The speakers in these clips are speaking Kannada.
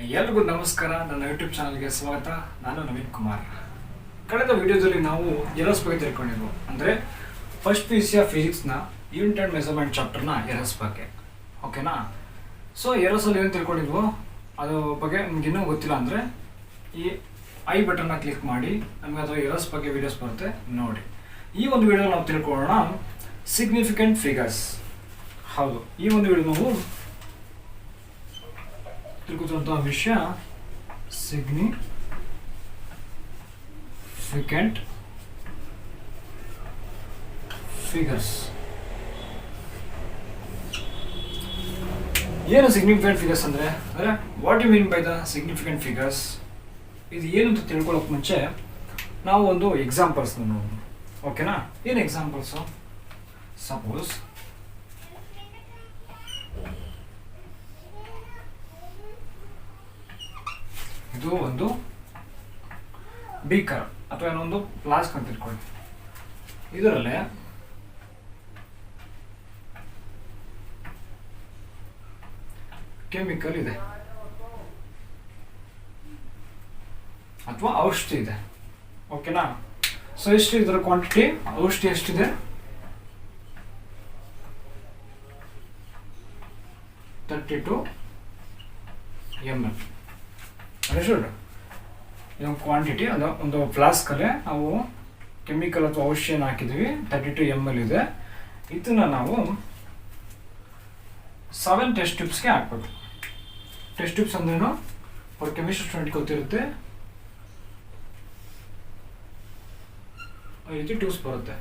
ಎಲ್ರಿಗೂ ನಮಸ್ಕಾರ. ನನ್ನ ಯೂಟ್ಯೂಬ್ ಚಾನಲ್ಗೆ ಸ್ವಾಗತ. ನಾನು ನವೀನ್ ಕುಮಾರ್. ಕಳೆದ ವಿಡಿಯೋದಲ್ಲಿ ನಾವು ಎರರ್ಸ್ ಬಗ್ಗೆ ತಿಳ್ಕೊಂಡಿದ್ವು. ಅಂದರೆ ಫಸ್ಟ್ PUC ಫಿಸಿಕ್ಸ್ನ ಯೂನಿಟ್ ಆ್ಯಂಡ್ ಮೆಜರ್ಮೆಂಟ್ ಚಾಪ್ಟರ್ನ ಎರರ್ಸ್ ಬಗ್ಗೆ. ಓಕೆನಾ? ಸೊ ಎರರ್ಸಲ್ಲಿ ಏನು ತಿಳ್ಕೊಂಡಿದ್ವು ಅದು ಬಗ್ಗೆ ನಿಮ್ಗೆ ಇನ್ನೂ ಗೊತ್ತಿಲ್ಲ ಅಂದರೆ ಈ ಐ ಬಟನ್ನ ಕ್ಲಿಕ್ ಮಾಡಿ ನಮಗೆ ಅದು ಎರರ್ಸ್ ಬಗ್ಗೆ ವೀಡಿಯೋಸ್ ಬರುತ್ತೆ, ನೋಡಿ. ಈ ಒಂದು ವಿಡಿಯೋ ನಾವು ತಿಳ್ಕೊಳ್ಳೋಣ ಸಿಗ್ನಿಫಿಕೆಂಟ್ ಫಿಗರ್ಸ್. ಹೌದು, ಈ ಒಂದು ವಿಡಿಯೋ ನಾವು ತಿಳ್ಕೊತಿರುವಂತಹ ವಿಷಯ ಸಿಗ್ನಿಫಿಕೆಂಟ್ ಫಿಗರ್ಸ್. ಏನು ಸಿಗ್ನಿಫಿಕೆಂಟ್ ಫಿಗರ್ಸ್ ಅಂದರೆ what you mean by the significant figures? ಇದು ಏನು ಅಂತ ತಿಳ್ಕೊಳ್ಳೋಕೆ ಮುಂಚೆ ನಾವು ಒಂದು ಎಕ್ಸಾಂಪಲ್ಸ್ ನೋಡೋಣ. ಓಕೆನಾ? ಏನು ಎಕ್ಸಾಂಪಲ್ಸು? ಸಪೋಸ್ ಇದು ಒಂದು ಬೀಕರ್ ಅಥವಾ ಏನೊಂದು ಫ್ಲಾಸ್ಕ್ ಅಂತ ತಿಳ್ಕೊಳ್ಳಿ. ಇದರಲ್ಲೇ ಕೆಮಿಕಲ್ ಇದೆ ಅಥವಾ ಔಷಧಿ ಇದೆ. ಓಕೆನಾ? ಸೊ ಎಷ್ಟು ಇದರ ಕ್ವಾಂಟಿಟಿ, ಔಷಧಿ ಎಷ್ಟಿದೆ? 32 ml. ಅಂಡರ್ಸ್ಟುಡ್? ಇದೊಂದು ಕ್ವಾಂಟಿಟಿ, ಅದು ಒಂದು ಫ್ಲಾಸ್ಕಲ್ಲೇ ನಾವು ಕೆಮಿಕಲ್ ಅಥವಾ ಔಷಧಿಯನ್ನು ಹಾಕಿದ್ವಿ. 32 ml ಇದೆ. ಇದನ್ನು ನಾವು 7 ಟೆಸ್ಟ್ ಟ್ಯೂಬ್ಸ್ಗೆ ಹಾಕ್ಬೇಕು. ಟೆಸ್ಟ್ ಟ್ಯೂಬ್ಸ್ ಅಂದ್ರೇನು? ಅವ್ರ ಕೆಮಿಸ್ಟ್ರಿ ಸ್ಟೂಡೆಂಟ್ ಗೊತ್ತಿರುತ್ತೆ. ಈ ರೀತಿ ಟ್ಯೂಬ್ಸ್ ಬರುತ್ತೆ.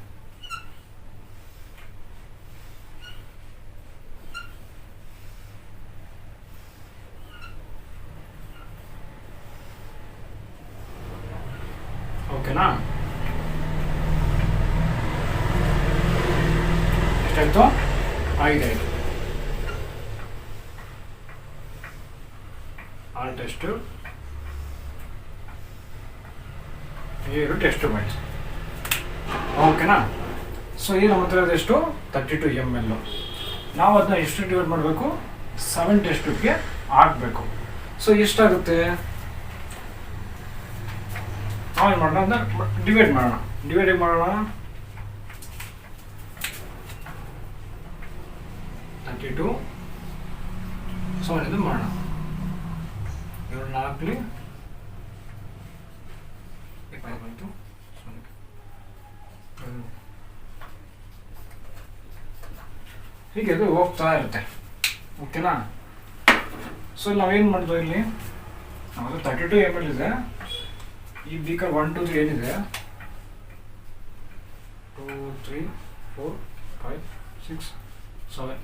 ಓಕೆನಾ? ಎಷ್ಟಾಯ್ತು? 5 6 ಟೆಸ್ಟ್, 7 ಟೆಸ್ಟ್ ಬಾಯ್ಸ್. ಓಕೆನಾ? ಸೊ ಈ ನಮ್ಮ ಹತ್ರ ಎಷ್ಟು? 32 ml. ನಾವು ಅದನ್ನ ಎಷ್ಟು ಡಿವೈಡ್ ಮಾಡಬೇಕು? 7 ಟೆಸ್ಟ್ ಟ್ಯೂಬ್ಗೆ ಹಾಕಬೇಕು. ಸೊ ಎಷ್ಟಾಗುತ್ತೆ? ನಾವು ಏನು ಮಾಡೋಣ ಅಂದ್ರೆ ಡಿವೈಡ್ ಮಾಡೋಣ. ಡಿವೈಡ್ ಮಾಡೋಣ. 32 ಇದು ಮಾಡೋಣ. 7 4 ಬಂತು. ಹೀಗೆ ಅದು ಹೋಗ್ತಾ ಇರುತ್ತೆ. ಓಕೆನಾ? ಸೊ ನಾವೇನು ಮಾಡಿದ್ವಿ ಇಲ್ಲಿ, ನಮ್ಮದು 32 ml ಇದೆ. ಈ ಬೀಕರ್ 1 2 3 ಏನಿದೆ, 2 3 4 5 6 7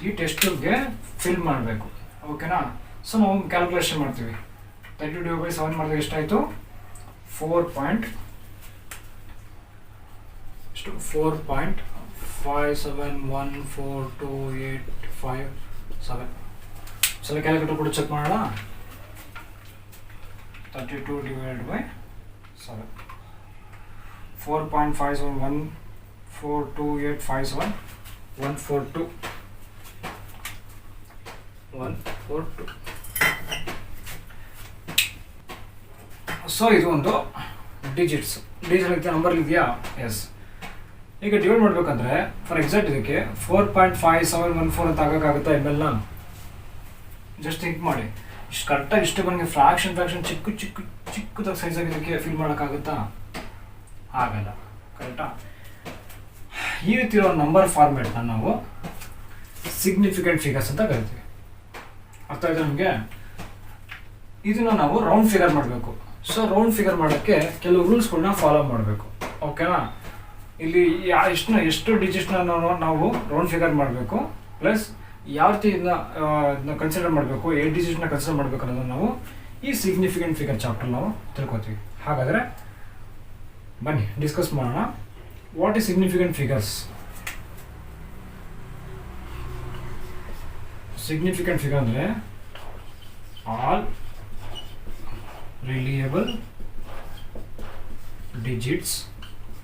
ಈ ಟೆಸ್ಟ್ ಟ್ಯೂಬ್ಗೆ ಫಿಲ್ ಮಾಡಬೇಕು. ಓಕೆನಾ? ಸೊ ನಾವು ಕ್ಯಾಲ್ಕುಲೇಷನ್ ಮಾಡ್ತೀವಿ. 32/7 ಮಾಡಿದಾಗ ಎಷ್ಟಾಯಿತು? 4.571428557. ಸಲ ಕ್ಯಾಲ್ಕುಲೇಟರ್ ಕೂಡ ಚೆಕ್ ಮಾಡೋಣ. 32 divided by 7. 4.57142857142. ಸೊ ಇದು ಒಂದು ಡಿಜಿಟ್ಸ್. ಡಿಜಿಟ್ ನಂಬರ್ ಇದೆಯಾ? ಎಸ್. ಈಗ ಡಿವೈಡ್ ಮಾಡಬೇಕಂದ್ರೆ ಫಾರ್ ಎಕ್ಸಾಕ್ಟ್ ಇದಕ್ಕೆ 4.5714 ಅಂತ ಆಗೋಕ್ಕಾಗುತ್ತಾ? ಎಮ್ಮೆಲ್ನ ಜಸ್ಟ್ ಥಿಂಕ್ ಮಾಡಿ. ಇಷ್ಟು ಕರೆಕ್ಟಾಗಿ ಇಷ್ಟು ಬಂದು ಫ್ರಾಕ್ಷನ್ ಚಿಕ್ಕದಾಗಿ ಸೈಜ್ ಆಗಿದ್ದಕ್ಕೆ ಫಿಲ್ ಮಾಡೋಕ್ಕಾಗುತ್ತಾ? ಆಗಲ್ಲ. ಕರೆಕ್ಟಾ? ಈ ರೀತಿ ಇರೋ ನಂಬರ್ ಫಾರ್ಮೇಟ್ನ ನಾವು ಸಿಗ್ನಿಫಿಕೆಂಟ್ ಫಿಗರ್ಸ್ ಅಂತ ಕರಿತೀವಿ. ಅರ್ಥ ಆಯ್ತು ನಮಗೆ? ಇದನ್ನು ನಾವು ರೌಂಡ್ ಫಿಗರ್ ಮಾಡಬೇಕು. ಸೊ ರೌಂಡ್ ಫಿಗರ್ ಮಾಡೋಕ್ಕೆ ಕೆಲವು ರೂಲ್ಸ್ಗಳನ್ನ ಫಾಲೋ ಮಾಡಬೇಕು. ಓಕೆನಾ? ಇಲ್ಲಿ ಎಷ್ಟು ಡಿಜಿಟ್ಸ್ನ ನಾವು ರೌಂಡ್ ಫಿಗರ್ ಮಾಡಬೇಕು, ಪ್ಲಸ್ ಯಾವ ರೀತಿ ಇದನ್ನ ಕನ್ಸಿಡರ್ ಮಾಡಬೇಕು, 8 ಡಿಜಿಟ್ನ ಕನ್ಸಿಡರ್ ಮಾಡಬೇಕು ಅನ್ನೋದನ್ನು ನಾವು ಈ ಸಿಗ್ನಿಫಿಕೆಂಟ್ ಫಿಗರ್ ಚಾಪ್ಟರ್ ನಾವು ತಿಳ್ಕೊತೀವಿ. ಹಾಗಾದರೆ ಬನ್ನಿ ಡಿಸ್ಕಸ್ ಮಾಡೋಣ. What is significant figures? Significant figure ಅಂದರೆ all reliable digits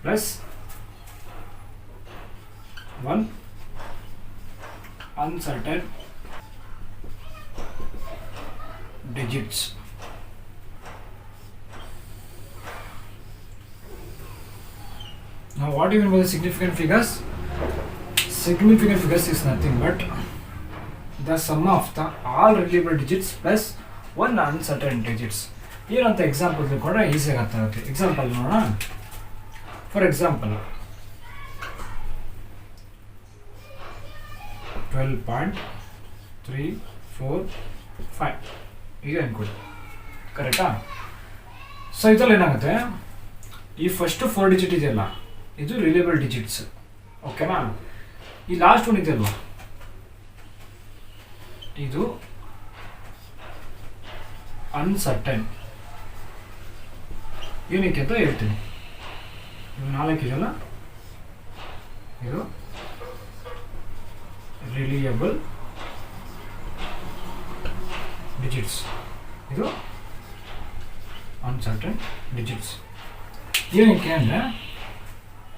plus 1 uncertain digits. Now what do you mean by the significant figures? Significant figures is nothing but the sum of the all reliable digits plus one uncertain digits. ಏನಂತ ಎಕ್ಸಾಂಪಲ್ ತಿಳ್ಕೊಂಡ್ರೆ ಈಸಿಯಾಗಿ ಅರ್ಥ ಆಗುತ್ತೆ. ಎಕ್ಸಾಂಪಲ್ ನೋಡೋಣ. ಫಾರ್ ಎಕ್ಸಾಂಪಲ್ 12.345 ಈಗ ಅನ್ಕೊಳ್ಳಿ, ಕರೆಕ್ಟಾ? ಸೊ ಇದರಲ್ಲಿ ಏನಾಗುತ್ತೆ, ಈ ಫಸ್ಟ್ 4 ಡಿಜಿಟ್ ಇದೆಯಲ್ಲ ಇದು ರಿಲೇಬಲ್ ಡಿಜಿಟ್ಸ್, ಓಕೆನಾ? ಈ ಲಾಸ್ಟ್ ಒನ್ ಇದೆಯಲ್ವಾ ಇದು ಅನ್ಸರ್ಟನ್, ಏನಕ್ಕೆ ಅಂತ ಹೇಳ್ತೀನಿ. ಇದು 4 ಇದೆಯಲ್ಲ ಇದು ರಿಲಿಯಬಲ್ ಡಿಜಿಟ್ಸ್, ಇದು ಅನ್ಸರ್ಟನ್ ಡಿಜಿಟ್ಸ್. ಏನಕ್ಕೆ ಅಂದರೆ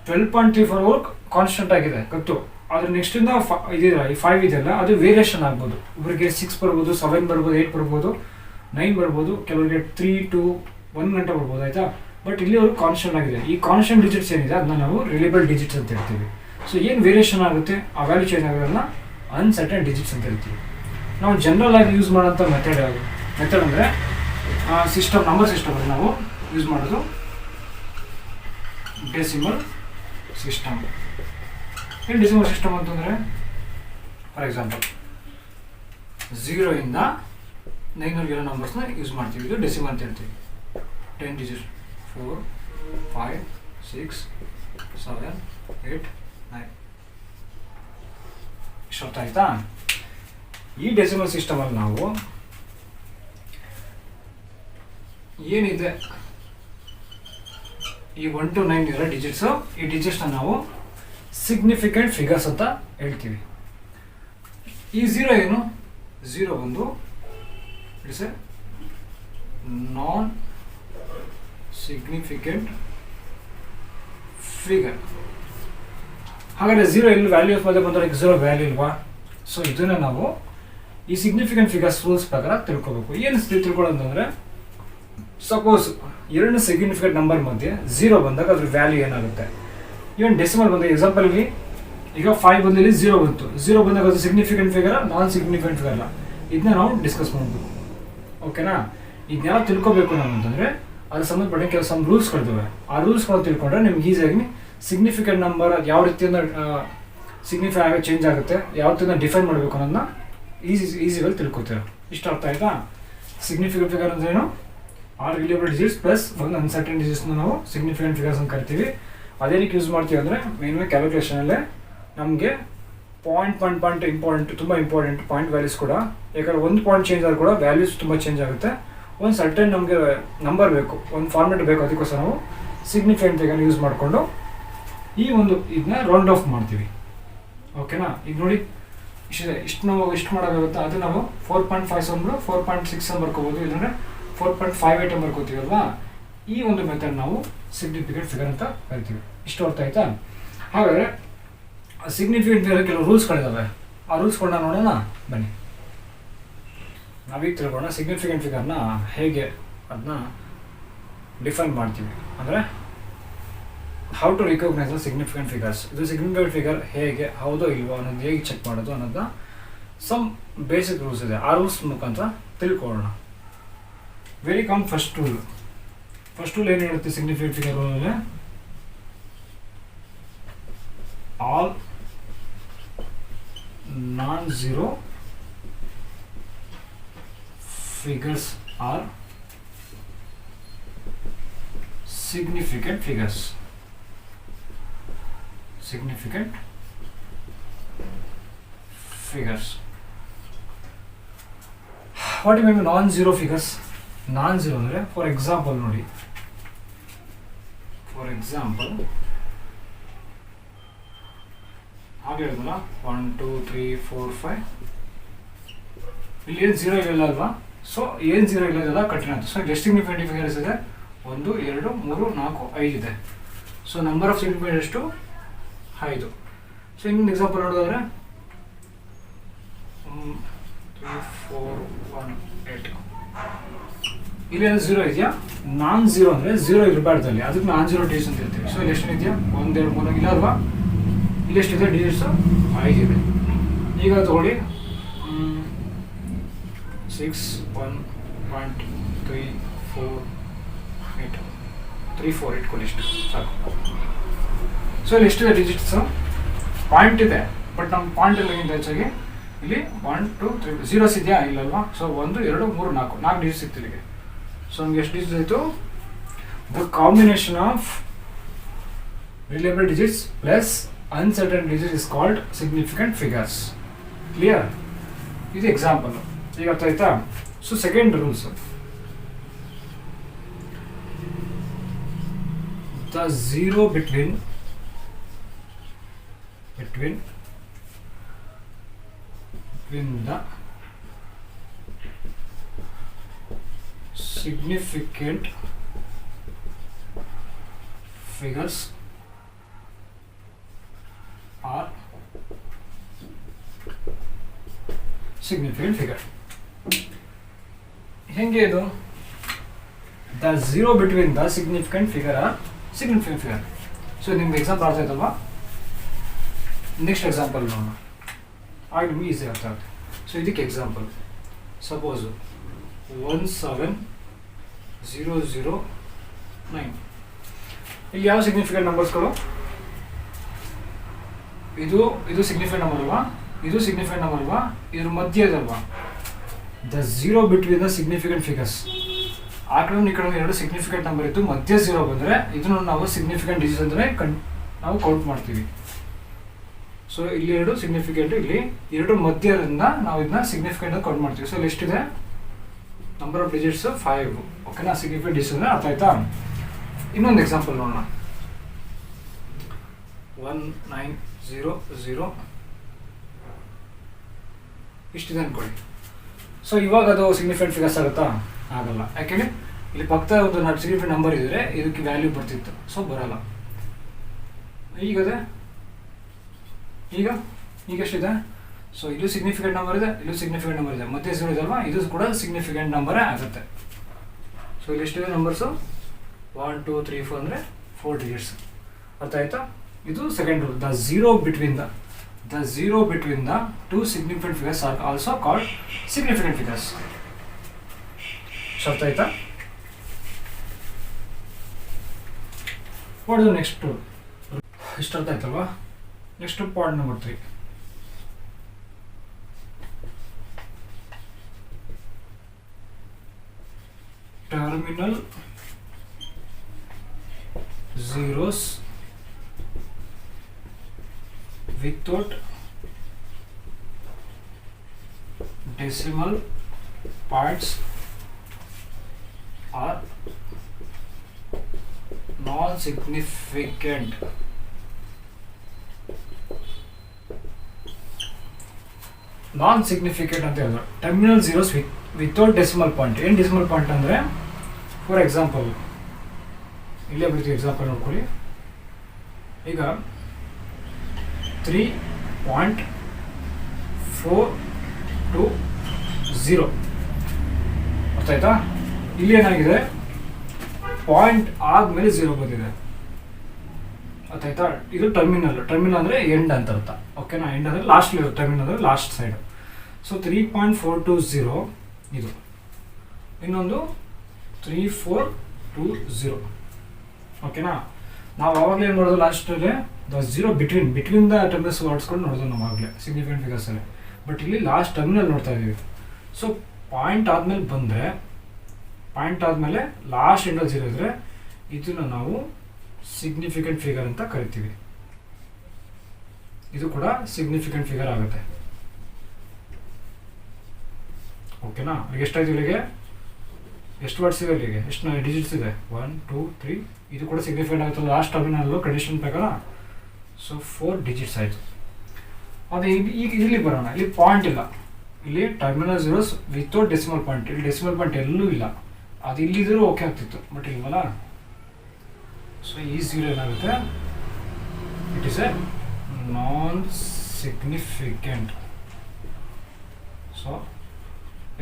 12.34 ಕಾನ್ಸ್ಟೆಂಟ್ ಆಗಿದೆ ಗೊತ್ತು, ಅದ್ರ ನೆಕ್ಸ್ಟಿಂದ ಇದೆಯಲ್ಲ ಈ 5 ಇದೆಯಲ್ಲ ಅದು ವೇರಿಯೇಷನ್ ಆಗ್ಬೋದು. ಒಬ್ಬರಿಗೆ 6 ಬರ್ಬೋದು, 7 ಬರ್ಬೋದು, 8 ಬರ್ಬೋದು, 9 ಬರ್ಬೋದು, ಕೆಲವರಿಗೆ 3 to 1 ಗಂಟೆ ಬರ್ಬೋದು, ಆಯಿತಾ? ಬಟ್ ಇಲ್ಲಿ ಅವರು ಕಾನ್ಸ್ಟೆಂಟ್ ಆಗಿದೆ. ಈ ಕಾನ್ಸ್ಟೆಂಟ್ ಡಿಜಿಟ್ಸ್ ಏನಿದೆ ಅದನ್ನ ನಾವು ರಿಲೇಬಲ್ ಡಿಜಿಟ್ಸ್ ಅಂತ ಹೇಳ್ತೀವಿ. ಸೊ ಏನು ವೇರಿಯೇಷನ್ ಆಗುತ್ತೆ ಆ ವ್ಯಾಲ್ಯೂ ಚೇಂಜ್ ಆಗೋದನ್ನ ಅನ್ಸರ್ಟನ್ ಡಿಜಿಟ್ಸ್ ಅಂತ ಹೇಳ್ತೀವಿ. ನಾವು ಜನರಲ್ ಆಗಿ ಯೂಸ್ ಮಾಡೋಂಥ ಮೆಥಡ್ ಅಂದರೆ ಸಿಸ್ಟಮ್, ನಂಬರ್ ಸಿಸ್ಟಮಲ್ಲಿ ನಾವು ಯೂಸ್ ಮಾಡೋದು ಡೆಸಿಮಲ್ ಸಿಸ್ಟಮ್. ಏನು ಡೆಸಿಮಲ್ ಸಿಸ್ಟಮ್ ಅಂತಂದರೆ, ಫಾರ್ ಎಕ್ಸಾಂಪಲ್ 0 ಇಂದ 9 ನಂಬರ್ಸ್ನ ಯೂಸ್ ಮಾಡ್ತೀವಿ, ಇದು ಡೆಸಿಮಲ್ ಅಂತ ಹೇಳ್ತೀವಿ. 10 ಡಿಜಿಟ್ 4 5 6 7 8 9 ಇಷ್ಟು ಆಯ್ತಾ? ಈ ಡೆಸಿಮಲ್ ಸಿಸ್ಟಮಲ್ಲಿ ನಾವು ಏನಿದೆ ಈ 1 to 9 ಇರೋ ಡಿಜಿಟ್ಸು, ಈ ಡಿಜಿಟ್ಸ್ನ ನಾವು ಸಿಗ್ನಿಫಿಕೆಂಟ್ ಫಿಗರ್ಸ್ ಅಂತ ಹೇಳ್ತೀವಿ. ಈ 0 ಏನು, 0 ಒಂದು it's A non significant figure. ಹಾಗಾದರೆ 0 ಇಲ್ಲಿ ವ್ಯಾಲ್ಯೂ ಮಧ್ಯೆ ಬಂದರೆ 0 ವ್ಯಾಲ್ಯೂ ಇಲ್ವಾ? ಸೊ ಇದನ್ನು ನಾವು ಈ ಸಿಗ್ನಿಫಿಕೆಂಟ್ ಫಿಗರ್ಸ್ ರೂಲ್ಸ್ ಪ್ರಕಾರ ತಿಳ್ಕೊಬೇಕು. ಏನು ತಿಳ್ಕೊಳ್ಳೋದಂದರೆ, ಸಪೋಸ್ 2 ಸಿಗ್ನಿಫಿಕೆಂಟ್ ನಂಬರ್ ಮಧ್ಯೆ 0 ಬಂದಾಗ ಅದ್ರ ವ್ಯಾಲ್ಯೂ ಏನಾಗುತ್ತೆ? ಇವನ್ ಡೆಸಿಮಲ್ ಬಂದಾಗ ಎಕ್ಸಾಂಪಲ್ಗೆ ಈಗ 5 ಬಂದಲ್ಲಿ 0 ಬಂತು, 0 ಬಂದಾಗ ಅದು ಸಿಗ್ನಿಫಿಕೆಂಟ್ ಫಿಗರ್, ನಾನ್ ಸಿಗ್ನಿಫಿಕೆಂಟ್ ಫಿಗರ್ ಅಲ್ಲ, ಇದನ್ನ ನಾವು ಡಿಸ್ಕಸ್ ಮಾಡಬೇಕು, ಓಕೆನಾ? ಇದನ್ನೆಲ್ಲ ತಿಳ್ಕೊಬೇಕು ನಾವು ಅಂತಂದರೆ ಅದ್ರ ಸಂಬಂಧಪಟ್ಟ ಕೆಲವು ರೂಲ್ಸ್ಗಳಿದ್ದಾವೆ. ಆ ರೂಲ್ಸ್ಗಳು ತಿಳ್ಕೊಂಡ್ರೆ ನಿಮ್ಗೆ ಈಸಿಯಾಗಿ ಸಿಗ್ನಿಫಿಕೆಂಟ್ ನಂಬರ್ ಯಾವ ರೀತಿಯಿಂದ ಸಿಗ್ನಿಫೈ ಆಗಿ ಚೇಂಜ್ ಆಗುತ್ತೆ, ಯಾವ ರೀತಿಯಿಂದ ಡಿಫೈನ್ ಮಾಡಬೇಕು ಅನ್ನೋದನ್ನ ಈಸಿಯಾಗಿ ತಿಳ್ಕೊತೀರ. ಇಷ್ಟ ಅರ್ಥ ಆಯ್ತಾ? ಸಿಗ್ನಿಫಿಕೆಂಟ್ ಫಿಗರ್ ಅಂದ್ರೇನು? ಆರ್ ರಿಲೇಬಲ್ ಡಿಜಿಟ್ಸ್ ಪ್ಲಸ್ ಒಂದು ಅನ್ಸರ್ಟನ್ ಡಿಜಿಟ್ಸ್ನ ನಾವು ಸಿಗ್ನಿಫಿಕೆಂಟ್ ಫಿಗರ್ಸ್ ಅಂತ ಕರಿತೀವಿ. ಅದೇನಕ್ಕೆ ಯೂಸ್ ಮಾಡ್ತೀವಿ ಅಂದರೆ ಮೇನ್ವೇ ಕ್ಯಾಲ್ಕುಲೇಷನಲ್ಲೇ ನಮಗೆ ಪಾಯಿಂಟ್ ಇಂಪಾರ್ಟೆಂಟ್, ತುಂಬ ಇಂಪಾರ್ಟೆಂಟ್ ಪಾಯಿಂಟ್ ವ್ಯಾಲ್ಯೂಸ್ ಕೂಡ. ಯಾಕಂದರೆ ಒಂದು ಪಾಯಿಂಟ್ ಚೇಂಜ್ ಆದರೂ ಕೂಡ ವ್ಯಾಲ್ಯೂಸ್ ತುಂಬ ಚೇಂಜ್ ಆಗುತ್ತೆ. ಒಂದು ಸರ್ಟನ್ ನಮಗೆ ನಂಬರ್ ಬೇಕು, ಒಂದು ಫಾರ್ಮೆಟ್ ಬೇಕು, ಅದಕ್ಕೋಸ್ಕರ ನಾವು ಸಿಗ್ನಿಫಿಕೆಂಟ್ ಫಿಗರ್ ಯೂಸ್ ಮಾಡಿಕೊಂಡು ಈ ಒಂದು ಇದನ್ನ ರೌಂಡ್ ಆಫ್ ಮಾಡ್ತೀವಿ, ಓಕೆನಾ? ಈಗ ನೋಡಿ ಇಷ್ಟಿದೆ, ಇಷ್ಟು ಮಾಡೋಕ್ಕಾಗುತ್ತೆ. ಅದು ನಾವು 4.57 4.6 ಬರ್ಕೋಬೋದು, ಇಲ್ಲಾಂದರೆ 4.58 ಬರ್ಕೋತೀವಲ್ವಾ? ಈ ಒಂದು ಮೆಥಡ್ ನಾವು ಸಿಗ್ನಿಫಿಕೆಂಟ್ ಫಿಗರ್ ಅಂತ ಕರಿತೀವಿ. ಇಷ್ಟು ಅರ್ಥ ಆಯ್ತಾ? ಹಾಗಾದರೆ ಸಿಗ್ನಿಫಿಕೆಂಟ್ ಫಿಗರ್ ಕೆಲವು ರೂಲ್ಸ್ಗಳಿದ್ದಾವೆ, ಆ ರೂಲ್ಸ್ಗಳನ್ನ ನೋಡೋಣ ಬನ್ನಿ. ನಾವೀಗ ತಿಳ್ಕೊಳ್ಳೋಣ ಸಿಗ್ನಿಫಿಕೆಂಟ್ ಫಿಗರ್ನ ಹೇಗೆ ಅದನ್ನ ಡಿಫೈನ್ ಮಾಡ್ತೀವಿ, ಅಂದರೆ how to recognise the significant figures. ಇದು ಸಿಗ್ನಿಫಿಕೆಂಟ್ ಫಿಗರ್ ಹೇಗೆ ಹೌದೋ ಇಲ್ವೋ ಅನ್ನೋದು ಹೇಗೆ ಚೆಕ್ ಮಾಡೋದು ಅನ್ನೋದನ್ನ ಸಮ್ ಬೇಸಿಕ್ ರೂಲ್ಸ್ ಇದೆ, ಆ ರೂಲ್ಸ್ ಮುಖಾಂತರ ತಿಳ್ಕೊಳ್ಳೋಣ. ವೆರಿ ಕಾಮನ್ ಫಸ್ಟ್ ರೂಲ್ ಏನು ಹೇಳುತ್ತೆ ಸಿಗ್ನಿಫಿಕೆಂಟ್ ಫಿಗರ್ ರೂಲಲ್ಲಿ? All non-zero figures are significant figures. Significant figures. What do you mean by non-zero figures? Non-zero ಅಂದರೆ for example ನೋಡಿ, for example ಹಾಗೆ ಹೇಳಿದ್ನಲ್ಲ 1 2 3 4 5 ಇಲ್ಲಿ ಏನು 0 ಇಲ್ಲ ಅಲ್ವಾ? ಸೊ ಏನು 0 ಇಲ್ಲದೆಲ್ಲ ಕಠಿಣ ಅಂತ. ಸೊ ಎಷ್ಟು ಸಿಗ್ನಿಫಿಕೆಂಟ್ ಫಿಗರ್ಸ್ ಇದೆ? 1 2 3 4 5 ಇದೆ. ಸೊ ನಂಬರ್ ಆಫ್ ಸಿಗ್ನಿಫಿಕೆಂಟ್ ಎಷ್ಟು? 5. ಸೊ ಇನ್ನೊಂದು ಎಕ್ಸಾಂಪಲ್ ನೋಡೋದಾದ್ರೆ 3 4 1 8 ಇಲ್ಲಿ ಝೀರೋ ಇದೆಯಾ, ನಾನ್ ಝೀರೋ ಅಂದರೆ ಝೀರೋ ಇರಬಾರ್ದಲ್ಲಿ, ಅದಕ್ಕೆ ನಾನ್ ಝೀರೋ ಡಿಜಿಟ್ಸ್ ಅಂತ ಹೇಳ್ತೀವಿ. ಸೊ ಇಲ್ಲಿ ಎಷ್ಟು ಇದೆಯಾ, 1 2 3 ಇಲ್ಲ ಅಲ್ವಾ, ಇಲ್ಲಿ ಎಷ್ಟಿದೆ ಡಿಜಿಟ್ಸು 5 ಇದೆ. ಈಗ ತಗೊಳ್ಳಿ 6 1.3 4 8 3 4 ಇಟ್ಕೊಳ್ಳಿ, ಇಷ್ಟು ಸಾಕು. ಸೊ ಇಲ್ಲಿ ಎಷ್ಟಿದೆ ಡಿಜಿಟ್ಸು, ಪಾಯಿಂಟ್ ಇದೆ, ಬಟ್ ನಮ್ಮ ಪಾಯಿಂಟ್ ಎಲ್ಲಕ್ಕಿಂತ ಹೆಚ್ಚಾಗಿ ಇಲ್ಲಿ 1 2 3 ಝೀರೋಸ್ ಇದೆಯಾ, ಇಲ್ಲಲ್ವಾ. ಸೊ 1 2 3 4 ಡಿಜಿಟ್ಸ್ ಸಿಗ್ತಿದೆ ಇಲ್ಲಿಗೆ. ಸೊ ನಮ್ಗೆ ಎಷ್ಟು ಡಿಜಿಟ್ಸ್ ಆಯಿತು, the combination of reliable digits plus uncertain digits is called significant figures. Clear, ಇದು ಎಕ್ಸಾಂಪಲ್. ಈಗ ಅರ್ಥ ಆಯ್ತಾ. So second rules, the zero between the significant figures are significant figure. ಹೆಂಗೆ ಇದು, the zero between the significant figure are significant figure. So ನಿಮ್ಗೆ ಎಕ್ಸಾಂಪಲ್ ಅರ್ಥ ಆಯ್ತಲ್ವಾ. ನೆಕ್ಸ್ಟ್ ಎಕ್ಸಾಂಪಲ್ ನೋಡೋಣ, ಆಗ ನಿಮ್ಗೆ ಈಸಿ ಅರ್ಥ ಆಗುತ್ತೆ. ಸೊ ಇದಕ್ಕೆ ಎಕ್ಸಾಂಪಲ್, ಸಪೋಸು 17009. ಇಲ್ಲಿ ಯಾವ ಸಿಗ್ನಿಫಿಕೆಂಟ್ ನಂಬರ್ಸ್ಗಳು, ಇದು ಸಿಗ್ನಿಫಿಕೆಂಟ್ ನಂಬರ್ ಅಲ್ವಾ, ಇದು ಸಿಗ್ನಿಫಿಕೆಂಟ್ ನಂಬರ್ ಅಲ್ವಾ, ಇದ್ರ ಮಧ್ಯೆ ಇದಲ್ವಾ, the zero between the significant figures. ಆ ಕಡೆ ಈ ಕಡೆ ಎರಡು ಸಿಗ್ನಿಫಿಕೆಂಟ್ ನಂಬರ್ ಇತ್ತು, ಮಧ್ಯೆ ಝೀರೋ ಬಂದರೆ ಇದನ್ನು ನಾವು ಸಿಗ್ನಿಫಿಕೆಂಟ್ ಡಿಜಿಟ್ಸ್ ಅಂದರೆ ನಾವು ಕೌಂಟ್ ಮಾಡ್ತೀವಿ. ಸೊ ಇಲ್ಲಿ ಎರಡು ಸಿಗ್ನಿಫಿಕೆಂಟ್, ಇಲ್ಲಿ ಎರಡು ಮಧ್ಯದಿಂದ ನಾವು ಇದನ್ನ ಸಿಗ್ನಿಫಿಕೆಂಟ್ ಕೌಂಟ್ ಮಾಡ್ತೀವಿ. ಸೊ ಇಲ್ಲಿ ಎಷ್ಟಿದೆ, ನಂಬರ್ ಆಫ್ ಡಿಜಿಟ್ಸ್ 5. ಓಕೆನಾ, ಸಿಗ್ನಿಫಿಕೆಂಟ್ ಡಿಜಿಟ್ಸ್ ಅಂದರೆ ಅರ್ಥ ಆಯ್ತಾ. ಇನ್ನೊಂದು ಎಕ್ಸಾಂಪಲ್ ನೋಡೋಣ, 1900 ಇಷ್ಟಿದೆ ಅಂದ್ಕೊಳ್ಳಿ. ಸೊ ಇವಾಗ ಅದು ಸಿಗ್ನಿಫಿಕೆಂಟ್ ಫಿಗರ್ಸ್ ಆಗುತ್ತಾ, ಆಗಲ್ಲ. ಯಾಕೆಂದರೆ ಇಲ್ಲಿ ಪಕ್ಕದ ಒಂದು ಸಿಗ್ನಿಫಿಕೆಂಟ್ ನಂಬರ್ ಇದ್ದರೆ ಇದಕ್ಕೆ ವ್ಯಾಲ್ಯೂ ಬರ್ತಿತ್ತು, ಸೊ ಬರಲ್ಲ. ಈಗದೆ ಈಗ ಎಷ್ಟಿದೆ, ಸೊ ಇದು ಸಿಗ್ನಿಫಿಕೆಂಟ್ ನಂಬರ್ ಇದೆ, ಇದು ಸಿಗ್ನಿಫಿಕೆಂಟ್ ನಂಬರ್ ಇದೆ, ಮತ್ತೆ ಝೀರೋ ಇದಲ್ವಾ, ಇದು ಕೂಡ ಸಿಗ್ನಿಫಿಕೆಂಟ್ ನಂಬರೇ ಆಗುತ್ತೆ. ಸೊ ಇಲ್ಲಿ ಎಷ್ಟಿದೆ ನಂಬರ್ಸು, 1 2 3 4 ಅಂದರೆ 4 ಡಿಜಿಟ್ಸ್. ಅರ್ಥ ಆಯ್ತಾ. ಇದು second rule, the zero between the two significant figures are also called significant figures. ಅರ್ಥ ಆಯ್ತಾ. ವಾಟ್ ಇಸ್ ನೆಕ್ಸ್ಟ್ ರೂಲ್, ಇಷ್ಟು ಅರ್ಥ ಆಯ್ತಲ್ವಾ. Next point number 3, terminal zeros without decimal points are non-significant. non-significant ಅಂತ ಹೇಳಿದ್ರು. Terminal zeros without decimal point. ಏನು ಡೆಸಿಮಲ್ ಪಾಯಿಂಟ್ ಅಂದರೆ, ಫಾರ್ ಎಕ್ಸಾಂಪಲ್ ಇಲ್ಲೇ ಬಿಡ್ತೀವಿ, ಎಕ್ಸಾಂಪಲ್ ನೋಡ್ಕೊಳ್ಳಿ. ಈಗ 3.420 ಅರ್ಥ ಆಯ್ತಾ. ಇಲ್ಲಿ ಏನಾಗಿದೆ, ಪಾಯಿಂಟ್ ಆದಮೇಲೆ ಝೀರೋ ಬಂದಿದೆ. ಅರ್ಥ ಆಯ್ತಾ. ಇದು ಟರ್ಮಿನಲ್ ಅಂದರೆ ಎಂಡ್ ಅಂತ ಅರ್ಥ. ಓಕೆನಾ, ಎಂಡ್ ಅಂದರೆ ಲಾಸ್ಟ್ ಇರೋದು, ಟರ್ಮಿನಲ್ ಅಂದರೆ ಲಾಸ್ಟ್ ಸೈಡ್. ಸೊ 3.420 ಇದು, ಇನ್ನೊಂದು 3420. ಓಕೆನಾ. ನಾವು ಆವಾಗಲೇ ಏನು ನೋಡೋದು, ಲಾಸ್ಟಲ್ಲಿ the zero between the terminals ಹೊಡ್ಸ್ಕೊಂಡು ನೋಡೋದು ನಾವು ಆಗಲೇ ಸಿಗ್ನಿಫಿಕೆಂಟ್ ಫಿಗರ್ಸಲ್ಲಿ. ಬಟ್ ಇಲ್ಲಿ ಲಾಸ್ಟ್ ಟರ್ಮಿನಲ್ ನೋಡ್ತಾ ಇದ್ದೀವಿ. ಸೊ ಪಾಯಿಂಟ್ ಆದಮೇಲೆ ಬಂದರೆ, ಪಾಯಿಂಟ್ ಆದಮೇಲೆ ಲಾಸ್ಟ್ ಎಂಡಲ್ಲಿ ಝೀರೋ ಇದ್ದರೆ ಇದನ್ನು ನಾವು ಸಿಗ್ನಿಫಿಕೆಂಟ್ ಫಿಗರ್ ಅಂತ ಕರಿತೀವಿ. ಇದು ಕೂಡ ಸಿಗ್ನಿಫಿಕೆಂಟ್ ಫಿಗರ್ ಆಗುತ್ತೆ. ಓಕೆನಾ. ಈಗ ಎಷ್ಟಾಯ್ತು, ಇಲ್ಲಿಗೆ ಎಷ್ಟು ವರ್ಡ್ಸ್ ಇದೆ, ಇಲ್ಲಿಗೆ ಎಷ್ಟು ಡಿಜಿಟ್ಸ್ ಇದೆ, 1 2 3. ಇದು ಕೂಡ ಸಿಗ್ನಿಫಿಕೆಂಟ್ ಆಗುತ್ತಲ್ಲ ಲಾಸ್ಟ್ ಟರ್ಮಿನಲ್ಲು ಕಂಡೀಷನ್ ಪ್ರಕಾರ. ಸೊ 4 ಡಿಜಿಟ್ಸ್ ಆಯಿತು. ಅದೇ ಈಗ ಇಲ್ಲಿ ಬರೋಣ, ಇಲ್ಲಿ ಪಾಯಿಂಟ್ ಇಲ್ಲ, ಇಲ್ಲಿ terminal zeros without decimal point. ಇಲ್ಲಿ ಡೆಸಿಮಲ್ ಪಾಯಿಂಟ್ ಎಲ್ಲೂ ಇಲ್ಲ, ಅದು ಇಲ್ಲಿದ್ರೂ ಓಕೆ ಆಗ್ತಿತ್ತು, ಬಟ್ ಇಲ್ವಲ್ಲ. ಸೊ ಈ ಝೀರೋ ಏನಾಗುತ್ತೆ, it is A non significant. So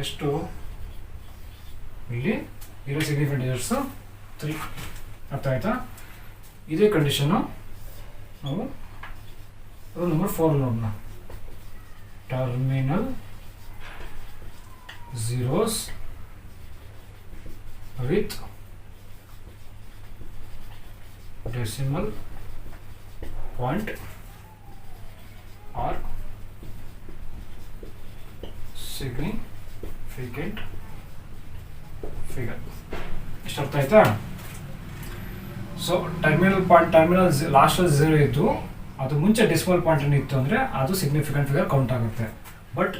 ಎಷ್ಟು ಇಲ್ಲಿ ಇರೋ ಸಿಗ್ನಿಫಿಕೆಂಟ್ ಡಿಜಿಟ್ಸು 3. ಅರ್ಥ ಆಯ್ತಾ? ಇದೇ ಕಂಡೀಷನ್ನು ನಾವು ರೂಲ್ ನಂಬರ್ 4 ನೋಡೋಣ. Terminal zeros with decimal point or significant figure. ಇಷ್ಟು ಅರ್ಥ ಆಯ್ತಾ? ಸೊ ಟರ್ಮಿನಲ್ ಲಾಸ್ಟ್ 0 ಇದ್ದು ಅದು ಮುಂಚೆ ಡೆಸಿಮಲ್ ಪಾಯಿಂಟ್ ಇತ್ತು ಅಂದರೆ ಅದು ಸಿಗ್ನಿಫಿಕೆಂಟ್ ಫಿಗರ್ ಕೌಂಟ್ ಆಗುತ್ತೆ. ಬಟ್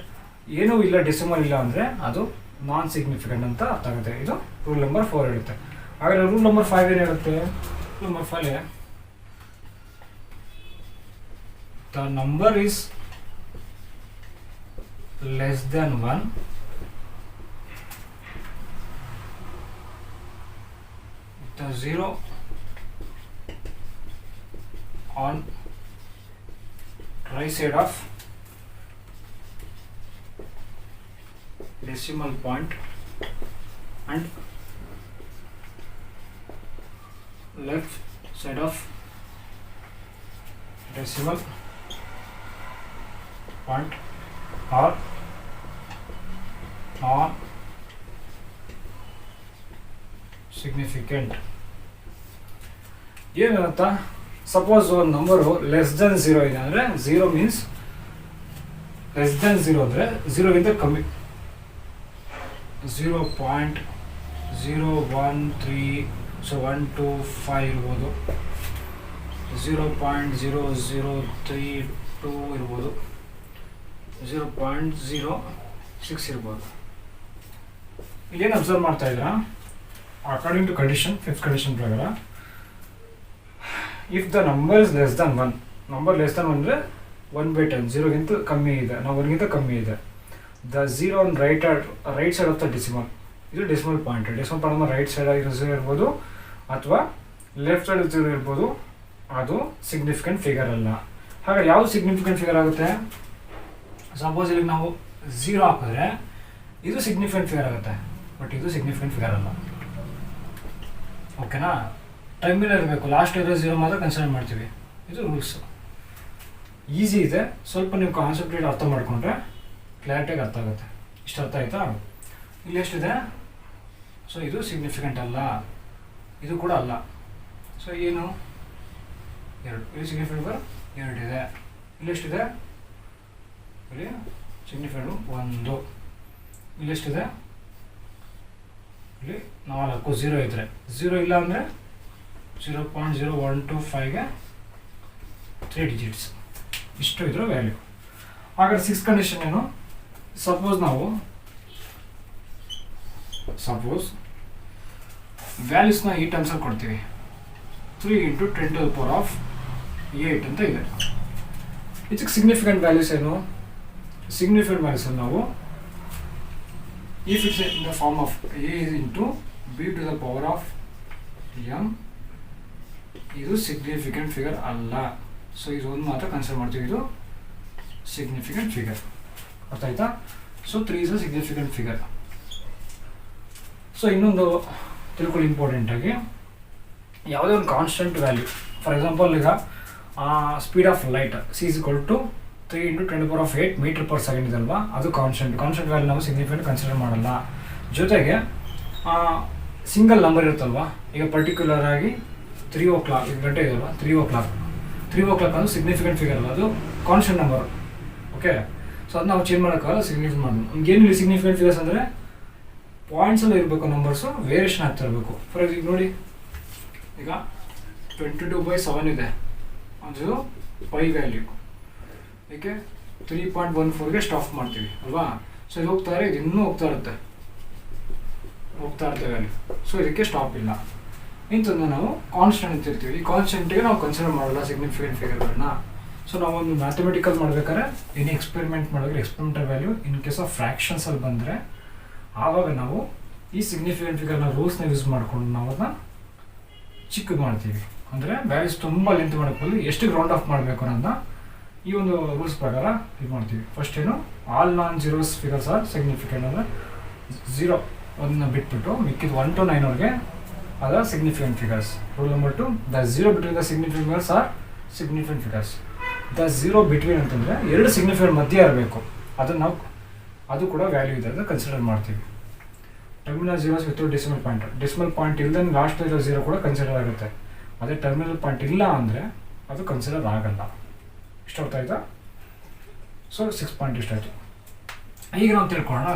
ಏನೂ ಇಲ್ಲ, ಡೆಸಿಮಲ್ ಇಲ್ಲ ಅಂದರೆ ಅದು ನಾನ್ ಸಿಗ್ನಿಫಿಕೆಂಟ್ ಅಂತ ಅರ್ಥ ಆಗುತ್ತೆ. ಇದು ರೂಲ್ ನಂಬರ್ 4 ಹೇಳುತ್ತೆ. ಹಾಗಾದರೆ ರೂಲ್ ನಂಬರ್ 5 ಏನು ಹೇಳುತ್ತೆ? Rule number 5 the number is less than 1 the 0 on right side of decimal point and left side of decimal point are non significant. ಏನಂತ? ಸಪೋಸ್ ಒಂದು ನಂಬರು ಲೆಸ್ ದೆನ್ 0 ಇದೆ ಅಂದರೆ 0 ಮೀನ್ಸ್ ಲೆಸ್ ದೆನ್ 0 ಅಂದರೆ 0ಗಿಂತ ಕಮ್ಮಿ. 0.013 ಸೊ 1 to 5 ಇರ್ಬೋದು, 0.0032 ಇರ್ಬೋದು, 0.06 ಇರ್ಬೋದು. ಇಲ್ಲೇನು ಅಬ್ಸರ್ವ್ ಮಾಡ್ತಾ ಇದ್ದೀರಾ? According to condition, 5th condition ಪ್ರಕಾರ if the number is less than 1, number less than 1 ಅಂದರೆ 1/10, 0ಗಿಂತ ಕಮ್ಮಿ ಇದೆ, ನಾವು 1ಗಿಂತ ಕಮ್ಮಿ ಇದೆ. The 0 on right side of the decimal, ಇದು decimal point. Decimal point right side ಇರೋ 0 ಇರ್ಬೋದು ಅಥವಾ ಲೆಫ್ಟ್ ಸೈಡ್ 0 ಇರ್ಬೋದು, ಅದು ಸಿಗ್ನಿಫಿಕೆಂಟ್ ಫಿಗರ್ ಅಲ್ಲ. ಹಾಗೆ ಯಾವುದು ಸಿಗ್ನಿಫಿಕೆಂಟ್ ಫಿಗರ್ ಆಗುತ್ತೆ? ಸಪೋಸ್ ಇಲ್ಲಿ ನಾವು 0 ಹಾಕಿದ್ರೆ ಇದು ಸಿಗ್ನಿಫಿಕೆಂಟ್ ಫಿಗರ್ ಆಗುತ್ತೆ, ಬಟ್ ಇದು ಸಿಗ್ನಿಫಿಕೆಂಟ್ ಫಿಗರ್ ಅಲ್ಲ. ಓಕೆನಾ? ಟರ್ಮಿನಲ್ ಇರಬೇಕು, ಲಾಸ್ಟ್ ಇರೋ 0 ಮಾತ್ರ ಕನ್ಸಿಡರ್ ಮಾಡ್ತೀವಿ. ಇದು ರೂಲ್ಸು. ಈಸಿ ಇದೆ, ಸ್ವಲ್ಪ ನೀವು ಕಾನ್ಸೆಪ್ಟ್ ಅರ್ಥ ಮಾಡಿಕೊಂಡ್ರೆ ಕ್ಲಾರಿಟಿಯಾಗಿ ಅರ್ಥ ಆಗುತ್ತೆ. ಇಷ್ಟು ಅರ್ಥ ಆಯ್ತಾ? ಇಲ್ಲಿ ಎಷ್ಟಿದೆ? ಸೊ ಇದು ಸಿಗ್ನಿಫಿಕೆಂಟ್ ಅಲ್ಲ, ಇದು ಕೂಡ ಅಲ್ಲ. ಸೊ ಏನು? 2. ಇಲ್ಲಿ ಸಿಗ್ನಿಫಿಕೆಂಟ್ ಫಿಗರ್ 2 ಇದೆ. ಇಲ್ಲಿ ಎಷ್ಟಿದೆ? ಇಲ್ಲಿ ಸಿಗ್ನಿಫಿಕೆಂಟ್ 1. ಇಲ್ಲಿ ಎಷ್ಟಿದೆ? ಇಲ್ಲಿ 4. 0 ಇದ್ದರೆ 0 ಇಲ್ಲ ಅಂದರೆ 0.0125ಗೆ 3 ಡಿಜಿಟ್ಸ್, ಇಷ್ಟು ಇದ್ರ ವ್ಯಾಲ್ಯೂ. ಹಾಗಾದ್ರೆ 6th ಕಂಡೀಷನ್ ಏನು? ಸಪೋಸ್ ವ್ಯಾಲ್ಯೂಸ್ನ ಈ ಟರ್ಮ್ಸಲ್ಲಿ ಕೊಡ್ತೀವಿ. 3 × 10⁸ ಅಂತ ಇದೆ. ಇದಕ್ಕೆ ಸಿಗ್ನಿಫಿಕೆಂಟ್ ವ್ಯಾಲ್ಯೂಸ್ ಏನು? ಸಿಗ್ನಿಫಿಕೆಂಟ್ ವ್ಯಾಲ್ಯೂಸಲ್ಲಿ ನಾವು if it's in the form of a into b to the power of m, ಇದು ಸಿಗ್ನಿಫಿಕೆಂಟ್ ಫಿಗರ್ ಅಲ್ಲ. ಸೊ ಇದು ಒಂದು ಮಾತ್ರ ಕನ್ಸಿಡರ್ ಮಾಡ್ತೀವಿ, ಇದು ಸಿಗ್ನಿಫಿಕೆಂಟ್ ಫಿಗರ್. ಅರ್ಥ ಆಯ್ತಾ? So 3 is a significant figure. So ಇನ್ನೊಂದು ತಿಳ್ಕೊಳ್ಳಿ ಇಂಪಾರ್ಟೆಂಟಾಗಿ, ಯಾವುದೇ ಒಂದು ಕಾನ್ಸ್ಟೆಂಟ್ ವ್ಯಾಲ್ಯೂ, ಫಾರ್ ಎಕ್ಸಾಂಪಲ್ ಈಗ ಸ್ಪೀಡ್ ಆಫ್ ಲೈಟ್ c = 3 × 10⁸ ಮೀಟರ್/ಸೆಕೆಂಡ್ ಇದಲ್ವಾ, ಅದು ಕಾನ್ಸ್ಟೆಂಟ್ ವ್ಯಾಲ್ಯೂ ನಾವು ಸಿಗ್ನಿಫಿಕೆಂಟ್ ಕನ್ಸಿಡರ್ ಮಾಡಲ್ಲ. ಜೊತೆಗೆ ಸಿಂಗಲ್ ನಂಬರ್ ಇರುತ್ತಲ್ವ, ಈಗ ಪರ್ಟಿಕ್ಯುಲರ್ ಆಗಿ 3 o'clock, ಈಗ ಗಂಟೆ ಇದಲ್ವಾ, 3 o'clock ಅದು ಸಿಗ್ನಿಫಿಕೆಂಟ್ ಫಿಗರ್ ಅಲ್ಲ, ಅದು ಕಾನ್ಸ್ಟೆಂಟ್ ನಂಬರ್. ಓಕೆ, ಸೊ ಅದು ನಾವು ಚೇಂಜ್ ಮಾಡೋಕ್ಕಾಗಲ್ಲ, ಸಿಗ್ನಿಫಿಕೆಂಟ್ ಮಾಡೋದು. ನಮಗೇನಿಲ್ಲ ಸಿಗ್ನಿಫಿಕೆಂಟ್ ಫಿಗರ್ಸ್ ಅಂದರೆ ಪಾಯಿಂಟ್ಸಲ್ಲಿ ಇರಬೇಕು, ನಂಬರ್ಸು ವೇರಿಯೇಷನ್ ಆಗ್ತಾ ಇರಬೇಕು. ಫಾರ್ ಎಕ್ಸಾಂಪಲ್ ನೋಡಿ, ಈಗ 22/7 ಇದೆ, ಅದು ಪೈ ವ್ಯಾಲ್ಯೂ. ಏಕೆ 3.14ಗೆ ಸ್ಟಾಪ್ ಮಾಡ್ತೀವಿ ಅಲ್ವಾ? ಸೊ ಇದು ಹೋಗ್ತಾರೆ, ಇದು ಇನ್ನೂ ಹೋಗ್ತಾ ಇರುತ್ತೆ ವ್ಯಾಲ್ಯೂ. ಸೊ ಇದಕ್ಕೆ ಸ್ಟಾಪ್ ಇಲ್ಲ. ಇಂಥದ್ದು ನಾವು ಕಾನ್ಸ್ಟೆಂಟ್ ಅಂತ ಇರ್ತೀವಿ. ಈ ಕಾನ್ಸ್ಟೆಂಟಿಗೆ ನಾವು ಕನ್ಸಿಡರ್ ಮಾಡಲ್ಲ ಸಿಗ್ನಿಫಿಕೆಂಟ್ ಫಿಗರ್ಗಳನ್ನ. ಸೊ ನಾವೊಂದು ಮ್ಯಾಥಮೆಟಿಕಲ್ ಮಾಡ್ಬೇಕಾದ್ರೆ ಎನಿ ಎಕ್ಸ್ಪೆರಿಮೆಂಟ್ ಮಾಡಿದ್ರೆ experimental value in case of ಫ್ರ್ಯಾಕ್ಷನ್ಸಲ್ಲಿ ಬಂದರೆ ಆವಾಗ ನಾವು ಈ ಸಿಗ್ನಿಫಿಕೆಂಟ್ ಫಿಗರ್ನ ರೂಲ್ಸ್ನ ಯೂಸ್ ಮಾಡ್ಕೊಂಡು ನಾವು ಅದನ್ನ ಚಿಕ್ಕದು ಮಾಡ್ತೀವಿ. ಅಂದರೆ ವ್ಯಾಲ್ಯೂಸ್ ತುಂಬ ಲೆಂತ್ ಮಾಡೋಕ್ಕೆ ಬದಲು ಎಷ್ಟು ರೌಂಡ್ ಆಫ್ ಮಾಡಬೇಕು ಅನ್ನೋದನ್ನ ಈ ಒಂದು ರೂಲ್ಸ್ ಪ್ರಕಾರ ಇದು ಮಾಡ್ತೀವಿ. ಫಸ್ಟ್ ಏನು, all non zeros figures are significant ಅಂದರೆ 0 1 ಬಿಟ್ಬಿಟ್ಟು ಮಿಕ್ಕಿದ 1 to 9 ಅದು significant figures. Rule number 2, the zero between the significant figures are significant figures. The zero between ಅಂತಂದರೆ 2 ಸಿಗ್ನಿಫಿಕೆಂಟ್ ಮಧ್ಯೆ ಇರಬೇಕು, ಅದನ್ನು ನಾವು ಅದು ಕೂಡ ವ್ಯಾಲ್ಯೂ ಇದೆ ಅಂತ ಕನ್ಸಿಡರ್ ಮಾಡ್ತೀವಿ. Terminal zeros with decimal point ಇಲ್ಲದೆ ಲಾಸ್ಟ್ ಇರೋ ಝೀರೋ ಕೂಡ ಕನ್ಸಿಡರ್ ಆಗುತ್ತೆ. ಅದೇ ಟರ್ಮಿನಲ್ ಪಾಯಿಂಟ್ ಇಲ್ಲ ಅಂದರೆ ಅದು ಕನ್ಸಿಡರ್ ಆಗಲ್ಲ. ಇಷ್ಟು ಅರ್ಥ ಆಯ್ತಾ? ಸೊ 6 ಪಾಯಿಂಟ್ ಇಷ್ಟ ಆಯಿತು. ಈಗ ನಾವು ತಿಳ್ಕೊಳ್ಳೋಣ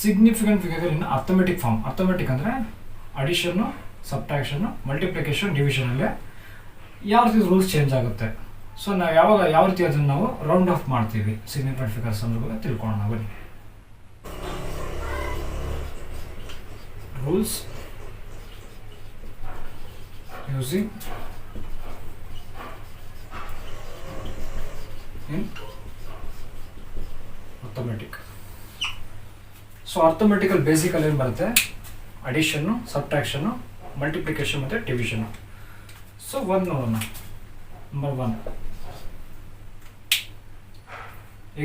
significant figure in arithmetic form. Arithmetic ಅಂದರೆ ಅಡಿಷನ್ನು, ಸಬ್ಟ್ರಾಕ್ಷನ್ನು, ಮಲ್ಟಿಪ್ಲಿಕೇಶನ್, ಡಿವಿಷನಲ್ಲೇ ಯಾವ ರೀತಿ ರೂಲ್ಸ್ ಚೇಂಜ್ ಆಗುತ್ತೆ. ಸೊ ನಾವು ಯಾವ ರೀತಿ ಅದನ್ನು ನಾವು ರೌಂಡ್ ಆಫ್ ಮಾಡ್ತೀವಿ ಸಿಗ್ನಿಫಿಕೆಂಟ್ ಫಿಗರ್ಸ್ ಅನ್ನೋದು ತಿಳ್ಕೊಳ್ಳೋಣ. ಬನ್ನಿ. ರೂಲ್ಸ್ ಯೂಸಿಂಗ್ ಇನ್ ಅರ್ಥಮೆಟಿಕ್. ಸೊ ಅರ್ಥಮೆಟಿಕಲ್ ಬೇಸಿಕಲ್ಲಿ ಏನು ಬರುತ್ತೆ? ಅಡಿಷನ್ನು, ಸಬ್ಟ್ರಾಕ್ಷನ್ನು, ಮಲ್ಟಿಪ್ಲಿಕೇಶನ್ ಮತ್ತು ಡಿವಿಷನ್ನು. ಸೊ 1 ನೋಡೋಣ. ನಂಬರ್ 1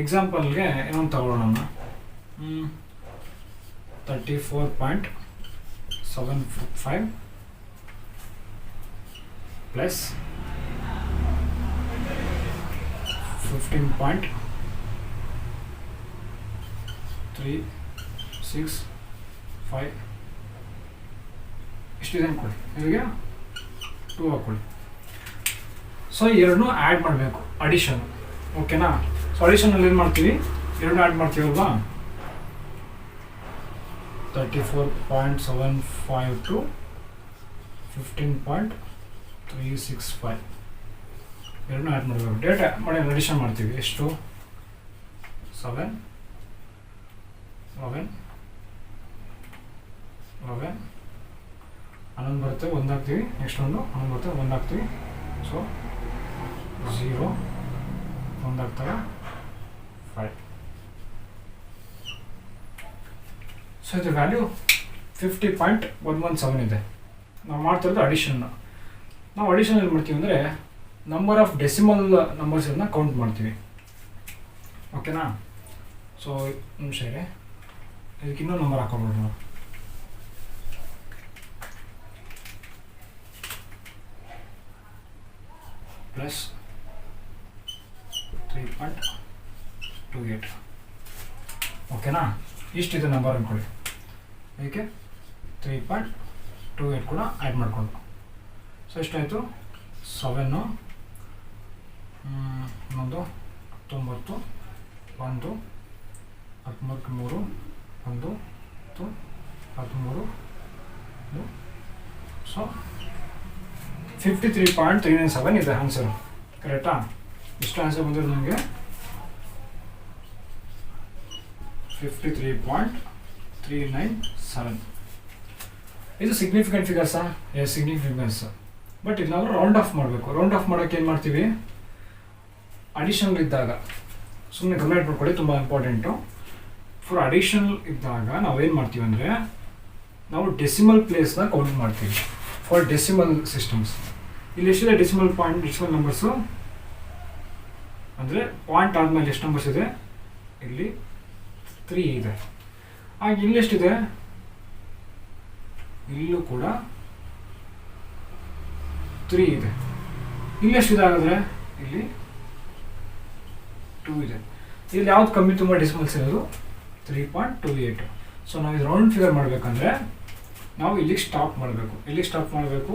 ಎಕ್ಸಾಂಪಲ್ಗೆ ಏನೊಂದು ತಗೊಳ್ಳೋಣ. 34.75 ಪ್ಲಸ್ 15.365 ಇಷ್ಟಿದೆ ಅಂದ್ಕೊಳ್ಳಿ. ಇಲ್ಲಿಗೆ 2 ಹಾಕ್ಕೊಳ್ಳಿ. ಸೊ ಎರಡನ್ನೂ ಆ್ಯಡ್ ಮಾಡಬೇಕು, ಅಡಿಷನ್. ಓಕೆನಾ? ಸೊ ಅಡಿಷನಲ್ಲಿ ಏನು ಮಾಡ್ತೀವಿ? ಎರಡನ್ನೂ ಆ್ಯಡ್ ಮಾಡ್ತೀವಲ್ವಾ? 34.75 to 15.365 ಎರಡನ್ನೂ ಆ್ಯಡ್ ಮಾಡಬೇಕು. ಡೇಟಾ ಮಾಡಿ ಅಡಿಷನ್ ಮಾಡ್ತೀವಿ. ಎಷ್ಟು? 7 11 11 11 ಬರುತ್ತೆ, 1 ಹಾಕ್ತೀವಿ. ನೆಕ್ಸ್ಟ್ 11 ಬರುತ್ತೆ, 1 ಹಾಕ್ತೀವಿ. ಸೊ 0 1 ಆಗ್ತವೆ 5. ಸೊ ಇದು ವ್ಯಾಲ್ಯೂ 50.117 ಇದೆ. ನಾವು ಮಾಡ್ತಿರೋದು ಅಡಿಷನ್ನ. ನಾವು ಅಡಿಷನ್ ಏನು ಮಾಡ್ತೀವಿ ಅಂದರೆ ನಂಬರ್ ಆಫ್ ಡೆಸಿಮಲ್ ನಂಬರ್ಸನ್ನು ಕೌಂಟ್ ಮಾಡ್ತೀವಿ. ಓಕೆನಾ? ಸೊ ನಿಮಿಷ ಇದೆ, ಇದಕ್ಕೆ ಇನ್ನೂ ನಂಬರ್ ಹಾಕೋಬೋದು ನಾವು. ಪ್ಲಸ್ 3.28. ಓಕೆನಾ? ಇಷ್ಟಿದೆ ನಂಬರ್ ಅಂದ್ಕೊಳ್ಳಿ. ಅದಕ್ಕೆ 3.28 ಕೂಡ ಆ್ಯಡ್ ಮಾಡಿಕೊಂಡು. ಸೊ ಎಷ್ಟಾಯಿತು? 7 ಇನ್ನೊಂದು 19 1 13 1 13. ಸೊ 53.397 ಇದೆ ಆನ್ಸರ್. ಕರೆಕ್ಟಾ? ಇಷ್ಟು ಆನ್ಸರ್ ಬಂದಿರೋದು ನನಗೆ 53.397. ಇದು ಸಿಗ್ನಿಫಿಕೆಂಟ್ ಫಿಗರ್ಸಾ? Yes, significant figures. ಬಟ್ ಇದು ನಾವು ರೌಂಡ್ ಆಫ್ ಮಾಡಬೇಕು. ರೌಂಡ್ ಆಫ್ ಮಾಡೋಕ್ಕೆ ಏನು ಮಾಡ್ತೀವಿ? ಅಡಿಷನಲ್ ಇದ್ದಾಗ ಸುಮ್ಮನೆ ಗಮನ ಇಟ್ಬಿಟ್ಕೊಳ್ಳಿ, ತುಂಬ ಇಂಪಾರ್ಟೆಂಟು. ಫಾರ್ ಅಡಿಷನಲ್ ಇದ್ದಾಗ ನಾವೇನು ಮಾಡ್ತೀವಿ ಅಂದರೆ ನಾವು ಡೆಸಿಮಲ್ ಪ್ಲೇಸ್ನ ಕೌಂಟ್ ಮಾಡ್ತೀವಿ ಫಾರ್ ಡೆಸಿಮಲ್ ಸಿಸ್ಟಮ್ಸ್. ಇಲ್ಲಿ ಎಷ್ಟಿದೆ ಡೆಸಿಮಲ್ ನಂಬರ್ಸು ಅಂದರೆ ಪಾಯಿಂಟ್ ಆದಮೇಲೆ ಎಷ್ಟು ನಂಬರ್ಸ್ ಇದೆ? ಇಲ್ಲಿ 3 ಇದೆ. ಆಗ ಇಲ್ಲೆಷ್ಟಿದೆ? ಇಲ್ಲೂ ಕೂಡ 3 ಇದೆ. ಇಲ್ಲೆಷ್ಟಿದೆ ಹಾಗಾದರೆ? ಇಲ್ಲಿ 2 ಇದೆ. ಇಲ್ಲಿ ಯಾವ್ದು ಕಮ್ಮಿ ತುಂಬ ಡೆಸಿಮಲ್ಸ್ ಇರೋದು? 3.28. ಸೊ ನಾವು ಇದು ರೌಂಡ್ ಫಿಗರ್ ಮಾಡಬೇಕಂದ್ರೆ ನಾವು ಇಲ್ಲಿಗೆ ಸ್ಟಾಪ್ ಮಾಡಬೇಕು. ಎಲ್ಲಿಗೆ ಸ್ಟಾಪ್ ಮಾಡಬೇಕು?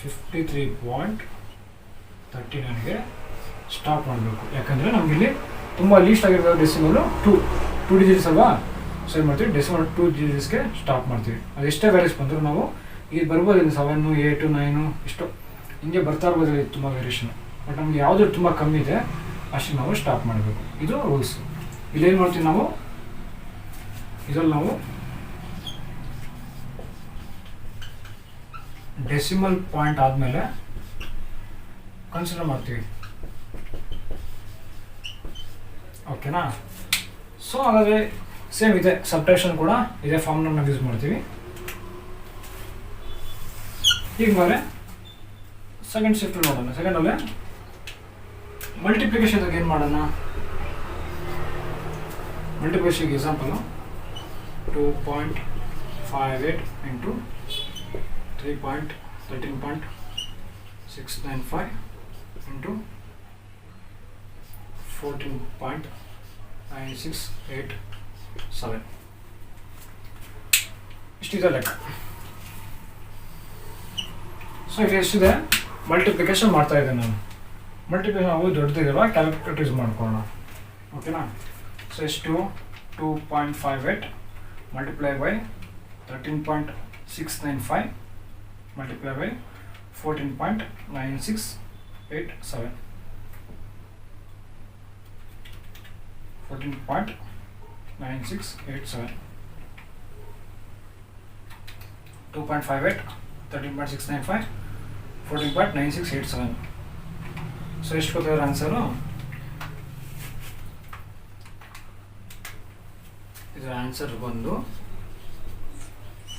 53.39ಗೆ ಸ್ಟಾಪ್ ಮಾಡಬೇಕು. ಯಾಕಂದರೆ ನಮಗಿಲ್ಲಿ ತುಂಬ ಲೀಸ್ಟ್ ಆಗಿರೋ ಡೆಸಿಮಲು 2 ಡಿಜಿಟ್ಸ್ ಅಲ್ವಾ? ಸೊ ಏನು ಮಾಡ್ತೀವಿ? ಡೆಸಿಮಲ್ 2 ಡಿಜಿಟ್ಸ್ಗೆ ಸ್ಟಾಪ್ ಮಾಡ್ತೀವಿ. ಅದೆಷ್ಟೇ ವ್ಯಾಲ್ಯೂಸ್ ಬಂದರೂ ನಾವು ಇದು ಬರ್ಬೋದು, ಇಲ್ಲಿ 7 8 9 ಇಷ್ಟು ಹಿಂಗೆ ಬರ್ತಾ ಇರ್ಬೋದು, ಇಲ್ಲಿ ತುಂಬ ವೇರಿಯೇಷನ್. ಬಟ್ ನಮ್ಗೆ ಯಾವುದು ತುಂಬ ಕಮ್ಮಿ ಇದೆ ಅಷ್ಟು ನಾವು ಸ್ಟಾಪ್ ಮಾಡಬೇಕು. ಇದು ರೂಲ್ಸ್. ಇಲ್ಲೇನು ಮಾಡ್ತೀವಿ ನಾವು? ಇದರಲ್ಲಿ ನಾವು ಡೆಸಿಮಲ್ ಪಾಯಿಂಟ್ ಆದಮೇಲೆ ಕನ್ಸಿಡರ್ ಮಾಡ್ತೀವಿ. ಓಕೆನಾ? ಸೊ ಹಾಗಾದರೆ ಸೇಮ್ ಇದೆ, ಸಬ್ಟ್ರಾಕ್ಷನ್ ಕೂಡ ಇದೇ ಫಾರ್ಮ್ನ ನಾವು ಯೂಸ್ ಮಾಡ್ತೀವಿ. ಈಗ ಮೇಲೆ ಸೆಕೆಂಡ್ ಶಿಫ್ಟ್ ನೋಡೋಣ. ಸೆಕೆಂಡಲ್ಲೇ ಮಲ್ಟಿಪ್ಲಿಕೇಶನ್ಗೆ ಏನು ಮಾಡೋಣ? ಮಲ್ಟಿಪ್ಲಿಕೇಶನ್ ಎಕ್ಸಾಂಪಲ್ 2.58 into 3.13.695 into 14.9687 ಇಷ್ಟಿದೆ ಲೆಕ್ಕ. ಸೊ ಇಲ್ಲಿ ಎಷ್ಟಿದೆ ಮಲ್ಟಿಪ್ಲಿಕೇಶನ್ ಮಾಡ್ತಾ ಇದ್ದೆ ನಾನು. ಮಲ್ಟಿಪ್ಲಿಕೇಶನ್ ಅವು ದೊಡ್ಡದಿರಲ್ಲ, ಕ್ಯಾಲ್ಕುಲೇಟರ್ ಯೂಸ್ ಮಾಡ್ಕೊಳ್ಳೋಣ. ಓಕೆನಾ? ಸೊ ಎಷ್ಟು 2.58 multiply by 13.695 multiply by 14.9687 14.9687 2.58 13.695 14.9687. So ಎಷ್ಟು ಕೊಟ್ಟಿದ್ದಾರೆ ಆನ್ಸರು? ಇದರ ಆನ್ಸರ್ ಬಂದು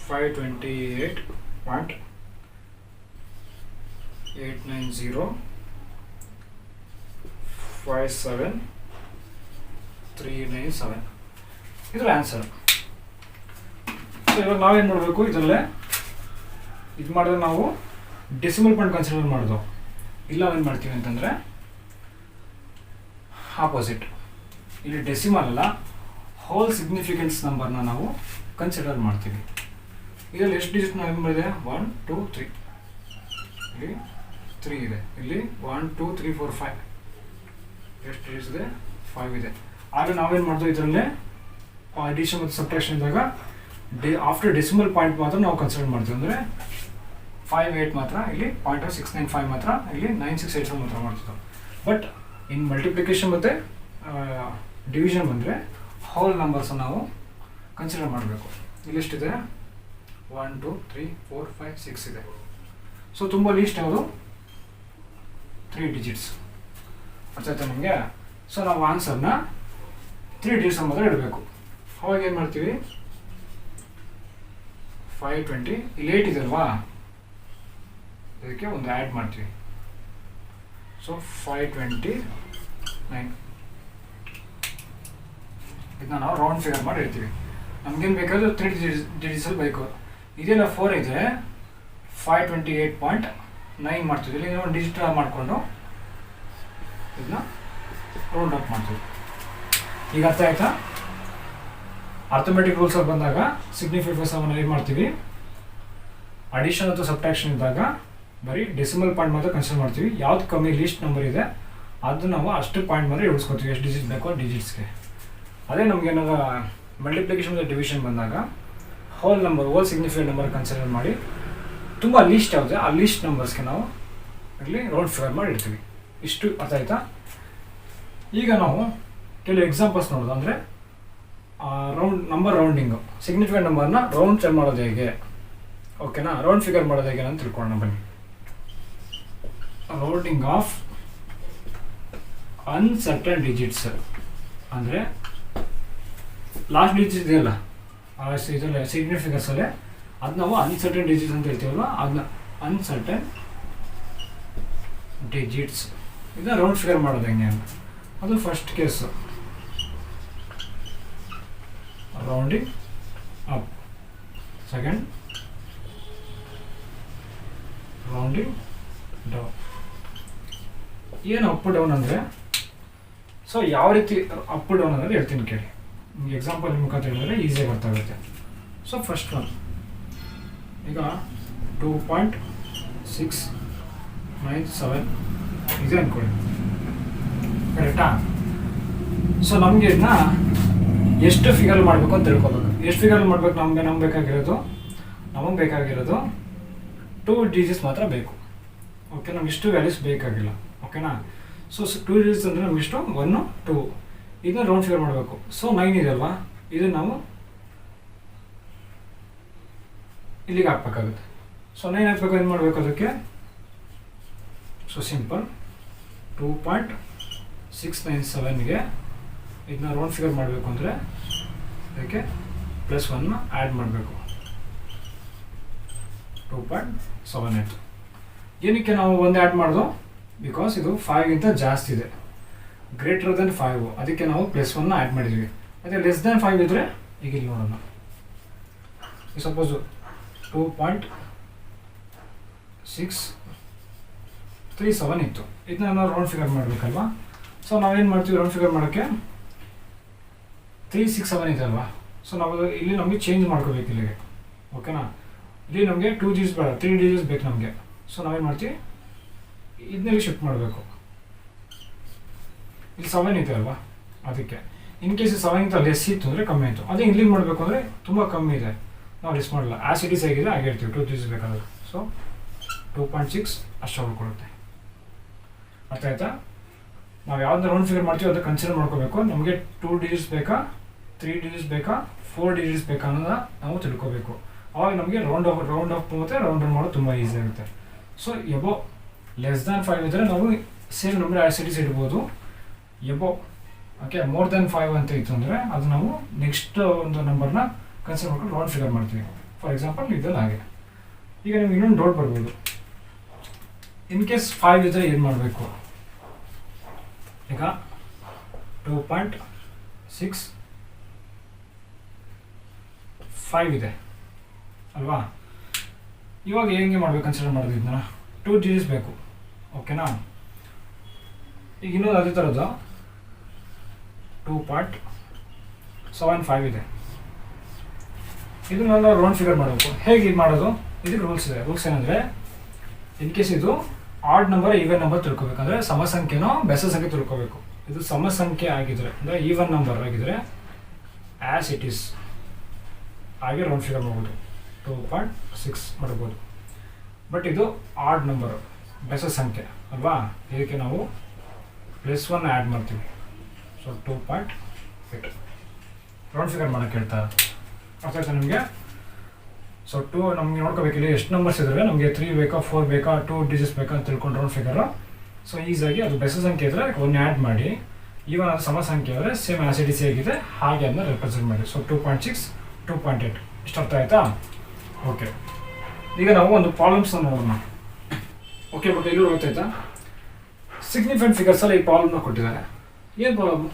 528.8905737 ಇದರ ಆನ್ಸರ್. ಸೊ ಇವಾಗ ನಾವೇನು ಮಾಡಬೇಕು, ಇದರಲ್ಲೇ ಇದು ಮಾಡಿದ್ರೆ ನಾವು ಡೆಸಿಮಲ್ ಪಾಯಿಂಟ್ ಕನ್ಸಿಡರ್ ಮಾಡೋದು. ಇಲ್ಲ ಏನು ಮಾಡ್ತೀವಿ ಅಂತಂದರೆ ಆಪೋಸಿಟ್, ಇಲ್ಲಿ ಡೆಸಿಮಲ್ ಅಲ್ಲ ಹೋಲ್ ಸಿಗ್ನಿಫಿಕೆನ್ಸ್ ನಂಬರ್ನ ನಾವು ಕನ್ಸಿಡರ್ ಮಾಡ್ತೀವಿ. ಇದರಲ್ಲಿ ಎಷ್ಟು ಡಿಜಿಟ್ ನಂಬರ್ ಇದೆ? 1 2 3, ಇಲ್ಲಿ 3 ಇದೆ, ಇಲ್ಲಿ 1 2 3 4 5, ಎಷ್ಟು ಡಿಜಿಟ್ಸ್ ಇದೆ? 5 ಇದೆ. ಆಗ ನಾವೇನು ಮಾಡ್ತೀವಿ, ಇದರಲ್ಲೇ ಅಡಿಷನ್ ಮತ್ತು ಸಬ್ಟ್ರಾಕ್ಷನ್ ಇದ್ದಾಗ ಆಫ್ಟರ್ ಡೆಸಿಮಲ್ ಪಾಯಿಂಟ್ ಮಾತ್ರ ನಾವು ಕನ್ಸಿಡರ್ ಮಾಡ್ತೀವಿ. ಅಂದರೆ 58 ಮಾತ್ರ, ಇಲ್ಲಿ 0.695 ಮಾತ್ರ, ಇಲ್ಲಿ 9687 ಮಾತ್ರ ಮಾಡ್ತೀವಿ. ಬಟ್ ಇನ್ ಮಲ್ಟಿಪ್ಲಿಕೇಶನ್ ಮತ್ತು ಡಿವಿಷನ್ ಬಂದರೆ ಹೋಲ್ ನಂಬರ್ಸ್ ನಾವು ಕನ್ಸಿಡರ್ ಮಾಡಬೇಕು. ಇಲ್ಲಿಷ್ಟಿದೆ? 1 2 3 4 5 6 ಇದೆ. ಸೊ ತುಂಬ ಲೀಸ್ಟ್ ಯಾವುದು? 3 ಡಿಜಿಟ್ಸ್. ಅರ್ಥ ಆಯ್ತಾ ನಿಮಗೆ? ಸೊ ನಾವು ಆನ್ಸರ್ನ 3 ಡಿಜಿಟ್ಸ್ ಮಾತ್ರ ಇಡಬೇಕು. ಅವಾಗ ಏನು ಮಾಡ್ತೀವಿ, 520, ಇಲ್ಲಿ 8 ಇದೆ ಅಲ್ವಾ, ಇದಕ್ಕೆ ಒಂದು ಆ್ಯಡ್ ಮಾಡ್ತೀವಿ. ಸೊ 529 ಇದನ್ನ ನಾವು ರೌಂಡ್ ಫಿಗರ್ ಮಾಡಿ ಇರ್ತೀವಿ. ನಮಗೇನು ಬೇಕಾದರೂ 3 ಡಿಜಿಟ್ಸಲ್ಲಿ ಬೇಕು. ಇದೆಲ್ಲ 4 ಇದೆ, 528.9 ಮಾಡ್ತೀವಿ. ಇಲ್ಲಿ ಒಂದು ಡಿಜಿಟ್ ಮಾಡಿಕೊಂಡು ಇದನ್ನ ರೌಂಡ್ ಅಪ್ ಮಾಡ್ತೀವಿ. ಈಗ ಅರ್ಥ ಆಯ್ತಾ? ಅರ್ಥಮೆಟಿಕ್ ರೂಲ್ಸಲ್ಲಿ ಬಂದಾಗ ಸಿಗ್ನಿಫಿಕೆನ್ಸ್ ಅನ್ನು ಏನು ಮಾಡ್ತೀವಿ, ಅಡಿಷನ್ ಅಥವಾ ಸಬ್ಟ್ರಾಕ್ಷನ್ ಇದ್ದಾಗ ಬರೀ ಡೆಸಿಮಲ್ ಪಾಯಿಂಟ್ ಮಾತ್ರ ಕನ್ಸಿಡರ್ ಮಾಡ್ತೀವಿ. ಯಾವ್ದು ಕಮ್ಮಿ ಲೀಸ್ಟ್ ನಂಬರ್ ಇದೆ ಅದು ನಾವು ಅಷ್ಟು ಪಾಯಿಂಟ್ ಮಾತ್ರ ಇಳಿಸ್ಕೊತೀವಿ, ಎಷ್ಟು ಡಿಜಿಟ್ ಬೇಕೋ ಡಿಜಿಟ್ಸ್ಗೆ. ಅದೇ ನಮ್ಗೆ ಏನಾರ ಮಲ್ಟಿಪ್ಲಿಕೇಶನ್ ಮತ್ತು ಡಿವಿಷನ್ ಬಂದಾಗ whole number, whole significant number consider ಮಾಡಿ ತುಂಬ ಲೀಸ್ಟ್ ಯಾವುದು ಆ ಲೀಸ್ಟ್ ನಂಬರ್ಸ್ಗೆ ನಾವು ಇಲ್ಲಿ ರೌಂಡ್ ಫಿಗರ್ ಮಾಡಿ ಇಡ್ತೀವಿ. ಇಷ್ಟು ಅರ್ಥ ಆಯ್ತಾ? ಈಗ ನಾವು ಕೆಲವು ಎಕ್ಸಾಂಪಲ್ಸ್ ನೋಡೋದು. ಅಂದರೆ ರೌಂಡಿಂಗು, ಸಿಗ್ನಿಫಿಕೆಂಟ್ ನಂಬರ್ನ ರೌಂಡ್ ಮಾಡೋದು ಹೇಗೆ, ಓಕೆನಾ? ರೌಂಡ್ ಫಿಗರ್ ಮಾಡೋದು ಹೇಗೆ ಅಂತ ತಿಳ್ಕೊಳ್ಳೋಣ ಬನ್ನಿ. ರೌಂಡಿಂಗ್ ಆಫ್ ಅನ್ಸರ್ಟನ್ ಡಿಜಿಟ್ಸ್ ಅಂದರೆ ಲಾಸ್ಟ್ ಡಿಜಿಟ್ ಇದೆಯಲ್ಲ ಇದರಲ್ಲಿ ಸಿಗ್ನಿಫಿಕೆನ್ಸಲ್ಲೇ ಅದು ನಾವು ಅನ್ಸರ್ಟನ್ ಡಿಜಿಟ್ಸ್ ಅಂತ ಹೇಳ್ತೀವಲ್ಲ, ಅದನ್ನ ಅನ್ಸರ್ಟನ್ ಡಿಜಿಟ್ಸ್ ಇದನ್ನ ರೌಂಡ್ ಫಿಗರ್ ಮಾಡೋದು ಹೆಂಗೆ ಅಂತ. ಅದು first case, rounding up. Second, rounding down. ಏನು ಅಪ್ ಡೌನ್ ಅಂದರೆ, ಸೊ ಯಾವ ರೀತಿ ಅಪ್ ಡೌನ್ ಅಂದರೆ ಹೇಳ್ತೀನಿ ಕೇಳಿ. ನಿಮ್ಗೆ ಎಕ್ಸಾಂಪಲ್ ನಿಮ್ಮ ಮುಖಾಂತರ ಹೇಳಿದ್ರೆ ಈಸಿಯಾಗಿ ಗೊತ್ತಾಗುತ್ತೆ. ಸೊ ಫಸ್ಟ್ ಒನ್, ಈಗ 2.697 ಇದೆ ಅಂದ್ಕೊಳ್ಳಿ, ಕರೆಕ್ಟಾ? ಸೊ ನಮಗೆ ಇದನ್ನ ಎಷ್ಟು ಫಿಗರ್ ಮಾಡಬೇಕು ಅಂತ ತಿಳ್ಕೊಬೇಕು. ಎಷ್ಟು ಫಿಗರ್ ಮಾಡಬೇಕು? ನಮಗೆ ಬೇಕಾಗಿರೋದು 2 ಡಿಜಿಟ್ಸ್ ಮಾತ್ರ ಬೇಕು. ಓಕೆ, ನಮ್ಗೆ ಇಷ್ಟು ವ್ಯಾಲ್ಯೂಸ್ ಬೇಕಾಗಿಲ್ಲ. ಓಕೆನಾ? ಸೊ 2 ಡಿಜಿಟ್ಸ್ ಅಂದರೆ ನಮ್ಗೆ ಇಷ್ಟು 1 2 ಇದನ್ನ ರೌಂಡ್ ಫಿಗರ್ ಮಾಡಬೇಕು. ಸೊ 9 ಇದೆ ಅಲ್ವಾ, ಇದನ್ನು ನಾವು ಇಲ್ಲಿಗೆ ಹಾಕ್ಬೇಕಾಗುತ್ತೆ. ಸೊ 9 ಹಾಕ್ಬೇಕು, ಏನು ಮಾಡಬೇಕು ಅದಕ್ಕೆ? ಸೊ ಸಿಂಪಲ್ 2.697ಗೆ ಇದನ್ನ ರೌಂಡ್ ಫಿಗರ್ ಮಾಡಬೇಕು ಅಂದರೆ ಅದಕ್ಕೆ +1 ಆ್ಯಡ್ ಮಾಡಬೇಕು, 2.78. ಏನಕ್ಕೆ ನಾವು ಒಂದು ಆ್ಯಡ್ ಮಾಡೋದು? ಬಿಕಾಸ್ ಇದು 5ಗಿಂತ ಜಾಸ್ತಿ ಇದೆ, ಗ್ರೇಟರ್ ದೆನ್ 5, ಅದಕ್ಕೆ ನಾವು +1 ಆ್ಯಡ್ ಮಾಡಿದ್ವಿ. ಅದೇ ಲೆಸ್ ದ್ಯಾನ್ 5 ಇದ್ದರೆ ಈಗ ಇಲ್ಲಿ ನೋಡೋಣ. ಈ ಸಪೋಸು 2.637 ಇತ್ತು. ಇದನ್ನ ನಾವು ರೌಂಡ್ ಫಿಗರ್ ಮಾಡಬೇಕಲ್ವಾ. ಸೊ ನಾವೇನು ಮಾಡ್ತೀವಿ ರೌಂಡ್ ಫಿಗರ್ ಮಾಡೋಕ್ಕೆ 367 ಇದೆ ಅಲ್ವಾ. ಸೊ ನಾವು ಇಲ್ಲಿ ನಮಗೆ ಚೇಂಜ್ ಮಾಡ್ಕೋಬೇಕು ಇಲ್ಲಿಗೆ. ಓಕೆನಾ, ಇಲ್ಲಿ ನಮಗೆ 2 digits ಬೇಡ, 3 digits ಬೇಕು ನಮಗೆ. ಸೊ ನಾವೇನು ಮಾಡ್ತೀವಿ ಇದನ್ನೆಲ್ಲಿ ಶಿಫ್ಟ್ ಮಾಡಬೇಕು. ಇಲ್ಲಿ 7 ಇದೆ ಅಲ್ವಾ, ಅದಕ್ಕೆ ಇನ್ ಕೇಸ್ 7 ಲೆಸ್ ಇತ್ತು ಅಂದರೆ ಕಮ್ಮಿ ಆಯಿತು. ಅದೇ ಇಲ್ಲಿಗೆ ಮಾಡಬೇಕು ಅಂದರೆ ತುಂಬ ಕಮ್ಮಿ ಇದೆ, ನಾವು ಲೆಸ್ ಮಾಡಲ್ಲ. ಆ್ಯಸಿಡೀಸ್ ಹೇಗಿದೆ ಹಾಗೆ ಇರ್ತೀವಿ, 2 digits ಬೇಕಾದ್ರೆ. ಸೊ 2.6 ಅಷ್ಟು ಉಳ್ಕೊಳ್ಳುತ್ತೆ. ಅರ್ಥ ಆಯ್ತಾ? ನಾವು ಯಾವ್ದು ರೌಂಡ್ ಫಿಗರ್ ಮಾಡ್ತೀವಿ ಅದಕ್ಕೆ ಕನ್ಸಿಡರ್ ಮಾಡ್ಕೋಬೇಕು. ನಮಗೆ 2 digits ಬೇಕಾ, 3 digits ಬೇಕಾ, 4 digits ಬೇಕಾ ಅನ್ನೋದನ್ನ ನಾವು ತಿಳ್ಕೋಬೇಕು. ಅವಾಗ ನಮಗೆ ರೌಂಡ್ ಆಫ್ ಮತ್ತು ರೌಂಡ್ ಮಾಡೋದು ತುಂಬ ಈಸಿ ಆಗುತ್ತೆ. ಸೊ ಎಬೋ ಲೆಸ್ ದ್ಯಾನ್ 5 ಇದ್ದರೆ ನಾವು ಸೇಮ್ ನಂಬರ್ ಆ್ಯಸಿಡೀಸ್ ಇಡ್ಬೋದು. ಎಬೋ ಓಕೆ ಮೋರ್ ದ್ಯಾನ್ 5 ಅಂತ ಇತ್ತು ಅಂದರೆ ಅದು ನಾವು ನೆಕ್ಸ್ಟ್ ಒಂದು ನಂಬರ್ನ ಕನ್ಸಿಡರ್ ಮಾಡ್ಕೊಂಡು ರೌಂಡ್ ಫಿಗರ್ ಮಾಡ್ತೀವಿ. ಫಾರ್ ಎಕ್ಸಾಂಪಲ್ ಇದೆಲ್ಲ ಹಾಗೆ. ಈಗ ನಿಮ್ಗೆ ಇನ್ನೊಂದು ಡೌಟ್ ಬರ್ಬೋದು, ಇನ್ ಕೇಸ್ 5 ಇದ್ದರೆ ಏನು ಮಾಡಬೇಕು. ಈಗ 2.65 ಇದೆ ಅಲ್ವಾ. ಇವಾಗ ಹೆಂಗೆ ಮಾಡ್ಬೇಕು ಕನ್ಸಿಡರ್ ಮಾಡೋದು ಇದನ್ನ. 2 digits ಬೇಕು. ಓಕೆನಾ, ಈಗ ಇನ್ನೊಂದು ಅದೇ ಥರದ್ದು 2.75 ಇದೆ. ಇದನ್ನೆಲ್ಲ ರೌಂಡ್ ಫಿಗರ್ ಮಾಡಬೇಕು. ಹೇಗೆ ಇದು ಮಾಡೋದು, ಇದಕ್ಕೆ ರೂಲ್ಸ್ ಇದೆ. ರೂಲ್ಸ್ ಏನಂದರೆ ಇನ್ ಕೇಸ್ ಇದು ಆಡ್ ನಂಬರ್ ಈವನ್ ನಂಬರ್ ತಿಳ್ಕೊಬೇಕಂದ್ರೆ ಸಮ ಸಂಖ್ಯೆನೋ ಬೆಸ ಸಂಖ್ಯೆ ತಿಳ್ಕೊಬೇಕು. ಇದು ಸಮ ಸಂಖ್ಯೆ ಆಗಿದ್ರೆ ಅಂದರೆ ಈವನ್ ನಂಬರ್ ಆಗಿದ್ರೆ ಆ್ಯಸ್ ಇಟ್ ಈಸ್ ಹಾಗೆ ರೌಂಡ್ ಫಿಗರ್ ಮಾಡ್ಬೋದು, 2.6 ಮಾಡ್ಬೋದು. ಬಟ್ ಇದು ಆಡ್ ನಂಬರು, ಬೆಸ ಸಂಖ್ಯೆ ಅಲ್ವಾ, ಇದಕ್ಕೆ ನಾವು +1 ಆ್ಯಡ್ ಮಾಡ್ತೀವಿ. ಸೊ 2.8 ರೌಂಡ್ ಫಿಗರ್ ಮಾಡೋಕ್ಕೆ ಹೇಳ್ತಾರೆ. ಅರ್ಥ ಆಯ್ತಾ ನಿಮಗೆ? ಸೊ 2 ನಮಗೆ ನೋಡ್ಕೋಬೇಕಿಲ್ಲ ಎಷ್ಟು ನಂಬರ್ಸ್ ಇದ್ದಾವೆ, ನಮಗೆ 3 ಬೇಕಾ 4 ಬೇಕಾ 2 digits ಬೇಕಾ ಅಂತ ತಿಳ್ಕೊಂಡು ರೌಂಡ್ ಫಿಗರು. ಸೊ ಈಸಾಗಿ ಅದು ಬೆಸ ಸಂಖ್ಯೆ ಇದ್ದರೆ 1 ಆ್ಯಡ್ ಮಾಡಿ, ಈವನ್ ಅದು ಸಮ ಸಂಖ್ಯೆ ಆದರೆ ಸೇಮ್ ಆ್ಯಸಿಡಿಸಿ ಹೇಗಿದೆ ಹಾಗೆ ಅದನ್ನ ರೆಪ್ರೆಸೆಂಟ್ ಮಾಡಿ. ಸೊ 2.6 2.8 ಇಷ್ಟು ಅರ್ಥ ಆಯಿತಾ? ಓಕೆ, ಈಗ ನಾವು ಒಂದು ಪ್ರಾಬ್ಲಮ್ಸ್ನ ನೋಡೋಣ. ಓಕೆ, ಬಟ್ ಎಲ್ಲೂ ಗೊತ್ತಾಯ್ತಾ? ಸಿಗ್ನಿಫಿಕೆಂಟ್ ಫಿಗರ್ಸಲ್ಲಿ ಈ ಪ್ರಾಬ್ಲಮ್ನ ಕೊಟ್ಟಿದ್ದಾರೆ. ಏನು problem?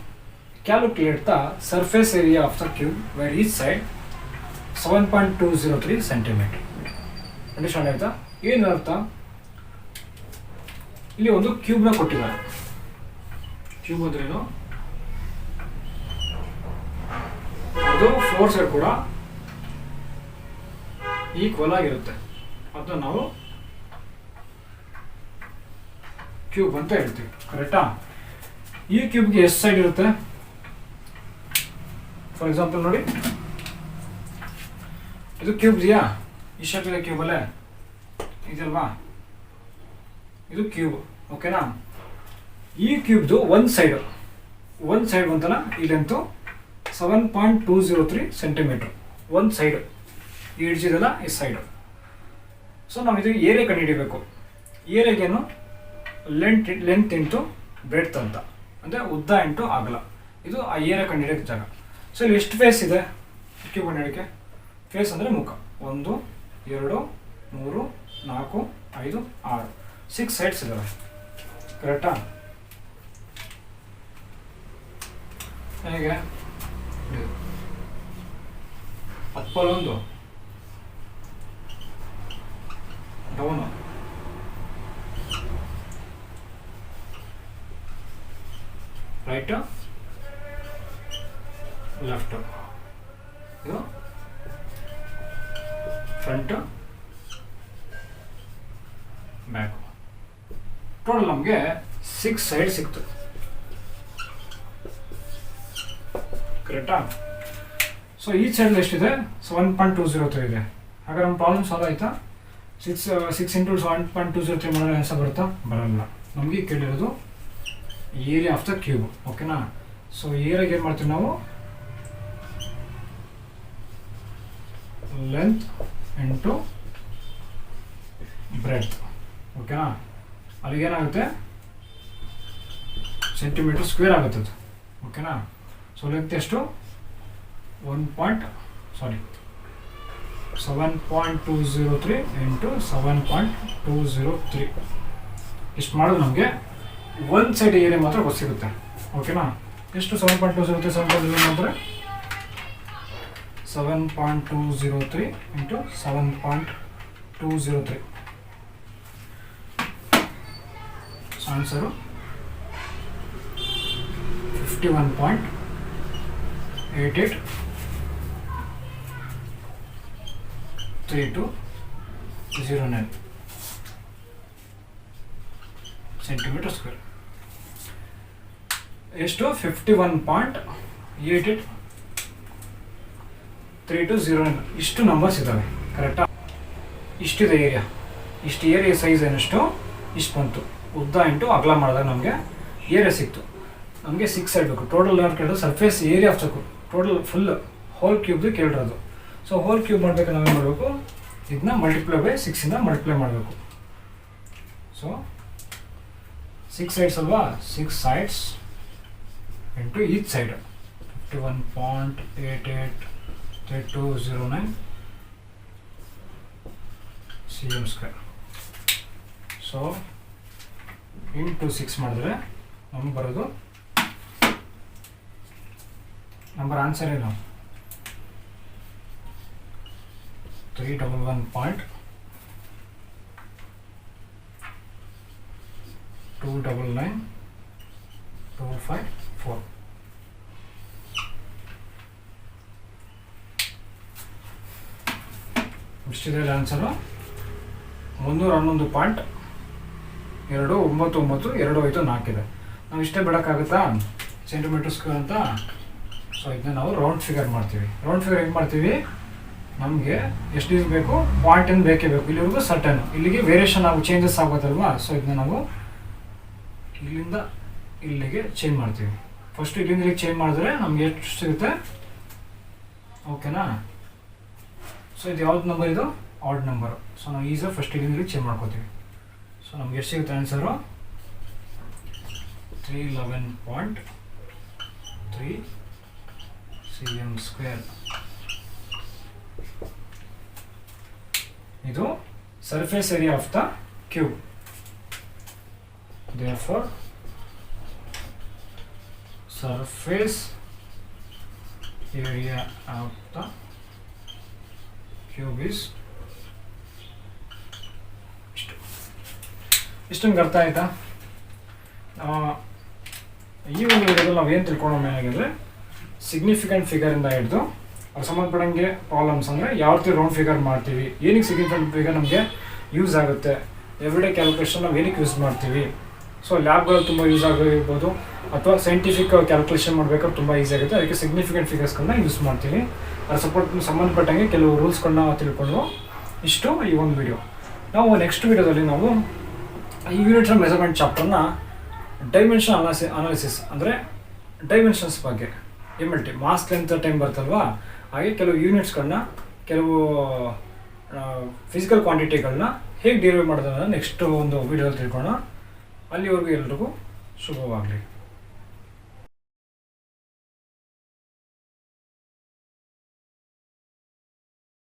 Calculate the surface area of the cube wear each side 7.203 centimetre. Understand ಆಯ್ತಾ? ಏನು ಅರ್ಥ? ಇಲ್ಲಿ ಒಂದು ಕ್ಯೂಬ್ನ ಕೊಟ್ಟಿದ್ದಾರೆ. ಕ್ಯೂಬ್ ಅಂದ್ರೇನು? ಅದು 4 ಸೈಡ್ ಕೂಡ ಈಕ್ವಲ್ ಆಗಿರುತ್ತೆ. ಅದನ್ನ ನಾವು ಕ್ಯೂಬ್ ಅಂತ ಹೇಳ್ತೀವಿ. ಕರೆಕ್ಟಾ? ಈ ಕ್ಯೂಬ್ಗೆ ಎಷ್ಟು ಸೈಡ್ ಇರುತ್ತೆ? ಫಾರ್ ಎಕ್ಸಾಂಪಲ್ ನೋಡಿ, ಇದು ಕ್ಯೂಬ್ ಇದೆಯಾ? ಈ ಶೇಪ್ ಇದೆ ಕ್ಯೂಬಲ್ಲೇ ಇದಲ್ವಾ, ಇದು ಕ್ಯೂಬ್. ಓಕೆನಾ? ಈ ಕ್ಯೂಬ್ದು ಒಂದು ಸೈಡ್ ಬಂತಲ್ಲ, ಈ ಲೆಂತು 7.203 ಸೆಂಟಿಮೀಟರ್. ಒಂದು ಸೈಡು ಈ ಎಡ್ಜ್ ಇದೆಲ್ಲ ಈ ಸೈಡು. ಸೊ ನಾವು ಇದು ಏರಿಯಾ ಕಂಡುಹಿಡಿಬೇಕು. ಏರಿಯಾಗೇನು ಲೆಂತ್ ಇಂಟು ಬ್ರೆಡ್ತ್ ಅಂತ, ಅಂದರೆ ಉದ್ದ ಇಂಟು ಅಗಲ. ಇದು ಆ ಏರಿಯಾ ಕಂಡುಹಿಡಿಯೋಕ್ಕೆ ಜಾಗ. ಸೊ ಇಲ್ಲಿ ಎಷ್ಟು ಫೇಸ್ ಇದೆ ಕ್ಯೂಬ್ ಕಂಡುಹಿಡಿಯೋಕ್ಕೆ? ಫೇಸ್ ಅಂದರೆ ಮುಖ. 1 2 3 4 5 6 6 ಸೈಡ್ಸ್ ಇದ್ದಾವೆ. ಕರೆಕ್ಟಾ? ಹೇಗೆ ಅಪ್ಪಲ್ಲೊಂದು ಡೌನು, ರೈಟ್ ಲೆಫ್ಟ್, ಇದು ಫ್ರಂಟ್ ಬ್ಯಾಕ್. ಟೋಟಲ್ ನಮಗೆ 6 ಸೈಡ್ ಸಿಕ್ತು. ಕರೆಕ್ಟಾ? ಸೊ ಈ ಸೈಡ್ ಎಷ್ಟಿದೆ? 7.203 ಇದೆ. ಹಾಗಾದ್ರೆ ನಮ್ಮ ಪ್ರಾಬ್ಲಮ್ ಸಾಲ್ವ್ ಆಯಿತಾ? 6 ಇಂಟು 7.203 ಮಾಡೋಣ ಹೆಸರು ಬರುತ್ತಾ? ಬರಲ್ಲ. ನಮಗೆ ಕೇಳಿರೋದು ಏರಿಯಾ ಆಫ್ ದ ಕ್ಯೂಬ್. ಓಕೆನಾ? ಸೊ ಏರಿಯಾಗೆ ಏನು ಮಾಡ್ತೀವಿ ನಾವು? Length into breadth. ಓಕೆನಾ? ಅಲ್ಲಿಗೇನಾಗುತ್ತೆ? ಸೆಂಟಿಮೀಟರ್ ಸ್ಕ್ವೇರ್ ಆಗುತ್ತೆ ಅದು. ಓಕೆನಾ? ಸೊ ಲೆಂತ್ ಎಷ್ಟು? 7.203 ಇಂಟು 7.203 ಇಷ್ಟು ಮಾಡೋದು ನಮಗೆ ಒಂದು ಸೈಡ್ ಏರಿಯಾ ಮಾತ್ರ ಗೊತ್ತಿರುತ್ತೆ. ಓಕೆನಾ? ಎಷ್ಟು? 7.203 7.203 ಅಂದರೆ 7.203 into 7.203. So answer 51.883209 centimeter square. ಎಷ್ಟು 51.883209 ಇಷ್ಟು ನಂಬರ್ಸ್ ಇದ್ದಾವೆ. ಕರೆಕ್ಟಾ? ಇಷ್ಟಿದೆ ಏರಿಯಾ. ಇಷ್ಟು ಏರಿಯಾ ಸೈಜ್ ಏನಿಷ್ಟು ಇಷ್ಟು ಬಂತು. ಉದ್ದ ಇಂಟು ಅಗಲ ಮಾಡಿದಾಗ ನಮಗೆ ಏರಿಯಾ ಸಿಕ್ತು. ನಮಗೆ 6 ಆಗಬೇಕು. ಟೋಟಲ್ ಯಾರು ಕೇಳಿದ್ರು surface area of circle total full whole ಕ್ಯೂಬ್ದು ಕೇಳಿರೋದು. ಸೊ ಹೋಲ್ ಕ್ಯೂಬ್ ಮಾಡಬೇಕು ನಾವೇನು ಮಾಡಬೇಕು, ಇದನ್ನ ಮಲ್ಟಿಪ್ಲೈ ಬೈ 6ಇಂದ ಮಲ್ಟಿಪ್ಲೈ ಮಾಡಬೇಕು. ಸೊ 6 sides ಅಲ್ವಾ, 6 sides into each side 51.883209 cm square. So into 6 ಮಾಡಿದ್ರೆ ನಮ್ಗೆ ಬರೋದು ನಂಬರ್ ಆನ್ಸರ್ ಏನು 311.299254. ಇಷ್ಟಿದೆ ಆನ್ಸರು. 311.29924 ಇದೆ. ನಾವು ಇಷ್ಟೇ ಬಿಡೋಕ್ಕಾಗುತ್ತಾ ಸೆಂಟಿಮೀಟರ್ ಸ್ಕ್ವೇರ್ ಅಂತ? ಸೊ ಇದನ್ನ ನಾವು ರೌಂಡ್ ಫಿಗರ್ ಮಾಡ್ತೀವಿ. ರೌಂಡ್ ಫಿಗರ್ ಹೆಂಗೆ ಮಾಡ್ತೀವಿ, ನಮಗೆ ಎಷ್ಟು ಇದು ಬೇಕು, ಪಾಯಿಂಟ್ ಏನು ಬೇಕೇ ಬೇಕು. ಇಲ್ಲಿವರೆಗೂ ಸರ್ಟನ್, ಇಲ್ಲಿಗೆ ವೇರಿಯೇಷನ್ ಆಗೋ ಚೇಂಜಸ್ ಆಗೋದಲ್ವಾ. ಸೊ ಇದನ್ನ ನಾವು ಇಲ್ಲಿಂದ ಇಲ್ಲಿಗೆ ಚೇಂಜ್ ಮಾಡ್ತೀವಿ. ಫಸ್ಟ್ ಇಲ್ಲಿಂದ ಇಲ್ಲಿಗೆ ಚೇಂಜ್ ಮಾಡಿದ್ರೆ ನಮ್ಗೆ ಎಷ್ಟು ಸಿಗುತ್ತೆ, ಓಕೆನಾ? ಸೊ ಇದು ಯಾವ್ದು ನಂಬರ್, ಇದು ಆಡ್ ನಂಬರು. ಸೊ ನಾವು ಈಸಿಯಾಗಿ ಫಸ್ಟ್ ಇಲ್ಲಿಂದ ಇಲ್ಲಿಗೆ ಚೇಂಜ್ ಮಾಡ್ಕೋತೀವಿ. ಸೊ ನಮ್ಗೆ ಎಷ್ಟು ಸಿಗುತ್ತೆ ಆನ್ಸರು 311.3 cm square. ಇದು surface area of the cube. therefore surface area of the cube is ಇಷ್ಟೊಂದು ಅರ್ಥ ಆಯ್ತಾ? ಈ ಒಂದು ವಿಡಿಯೋದಲ್ಲಿ ನಾವು ಏನು ತಿಳ್ಕೊಳ್ಳೋ ಮೇಲಾಗಿದ್ರೆ ಸಿಗ್ನಿಫಿಕೆಂಟ್ ಫಿಗರಿಂದ ಹಿಡಿದು ಅವ್ರು ಸಂಬಂಧಪಟ್ಟಂಗೆ ಪ್ರಾಬ್ಲಮ್ಸ್ ಅಂದರೆ ಯಾವ ರೀತಿ ರೌಂಡ್ ಫಿಗರ್ ಮಾಡ್ತೀವಿ, ಏನಕ್ಕೆ ಸಿಗ್ನಿಫಿಕೆಂಟ್ ಫಿಗರ್ ನಮಗೆ ಯೂಸ್ ಆಗುತ್ತೆ, ಎವ್ರಿಡೇ ಕ್ಯಾಲ್ಕುಲೇಷನ್ ನಾವು ಏನಕ್ಕೆ ಯೂಸ್ ಮಾಡ್ತೀವಿ. ಸೊ ಲ್ಯಾಬ್ಗಳಲ್ಲಿ ತುಂಬ ಯೂಸ್ ಆಗಿರ್ಬೋದು, ಅಥವಾ ಸೈಂಟಿಫಿಕ್ ಕ್ಯಾಲ್ಕುಲೇಷನ್ ಮಾಡಬೇಕಾದ್ರೆ ತುಂಬ ಈಸಿ ಆಗುತ್ತೆ. ಅದಕ್ಕೆ ಸಿಗ್ನಿಫಿಕೆಂಟ್ ಫಿಗರ್ಸ್ಗಳನ್ನ ಯೂಸ್ ಮಾಡ್ತೀವಿ. ಅದ್ರ ಸಂಬಂಧಪಟ್ಟಂಗೆ ಕೆಲವು ರೂಲ್ಸ್ಗಳನ್ನ ತಿಳ್ಕೊಂಡು ಇಷ್ಟು ಈ ಒಂದು ವಿಡಿಯೋ. ನಾವು ನೆಕ್ಸ್ಟ್ ವಿಡಿಯೋದಲ್ಲಿ ನಾವು ಈ ಯೂನಿಟ್ ಮೆಜರ್ಮೆಂಟ್ ಚಾಪ್ಟರ್ನ ಡೈಮೆನ್ಷನ್ ಅನಾಲಿಸಿಸ್ ಅಂದರೆ ಡೈಮೆನ್ಷನ್ಸ್ ಬಗ್ಗೆ, MLT ಮಾಸ್ ಲೆಂತ್ ಟೈಮ್ ಬರ್ತಲ್ವಾ, ಹಾಗೆ ಕೆಲವು ಯೂನಿಟ್ಸ್ಗಳನ್ನ, ಕೆಲವು ಫಿಸಿಕಲ್ ಕ್ವಾಂಟಿಟಿಗಳನ್ನ ಹೇಗೆ ಡಿರೈವ್ ಮಾಡೋದನ್ನ ನೆಕ್ಸ್ಟ್ ಒಂದು ವಿಡಿಯೋದಲ್ಲಿ ತಿಳ್ಕೊಳ್ಳೋಣ. ಅಲ್ಲಿವರೆಗೂ ಎಲ್ರಿಗೂ ಶುಭವಾಗಲಿ.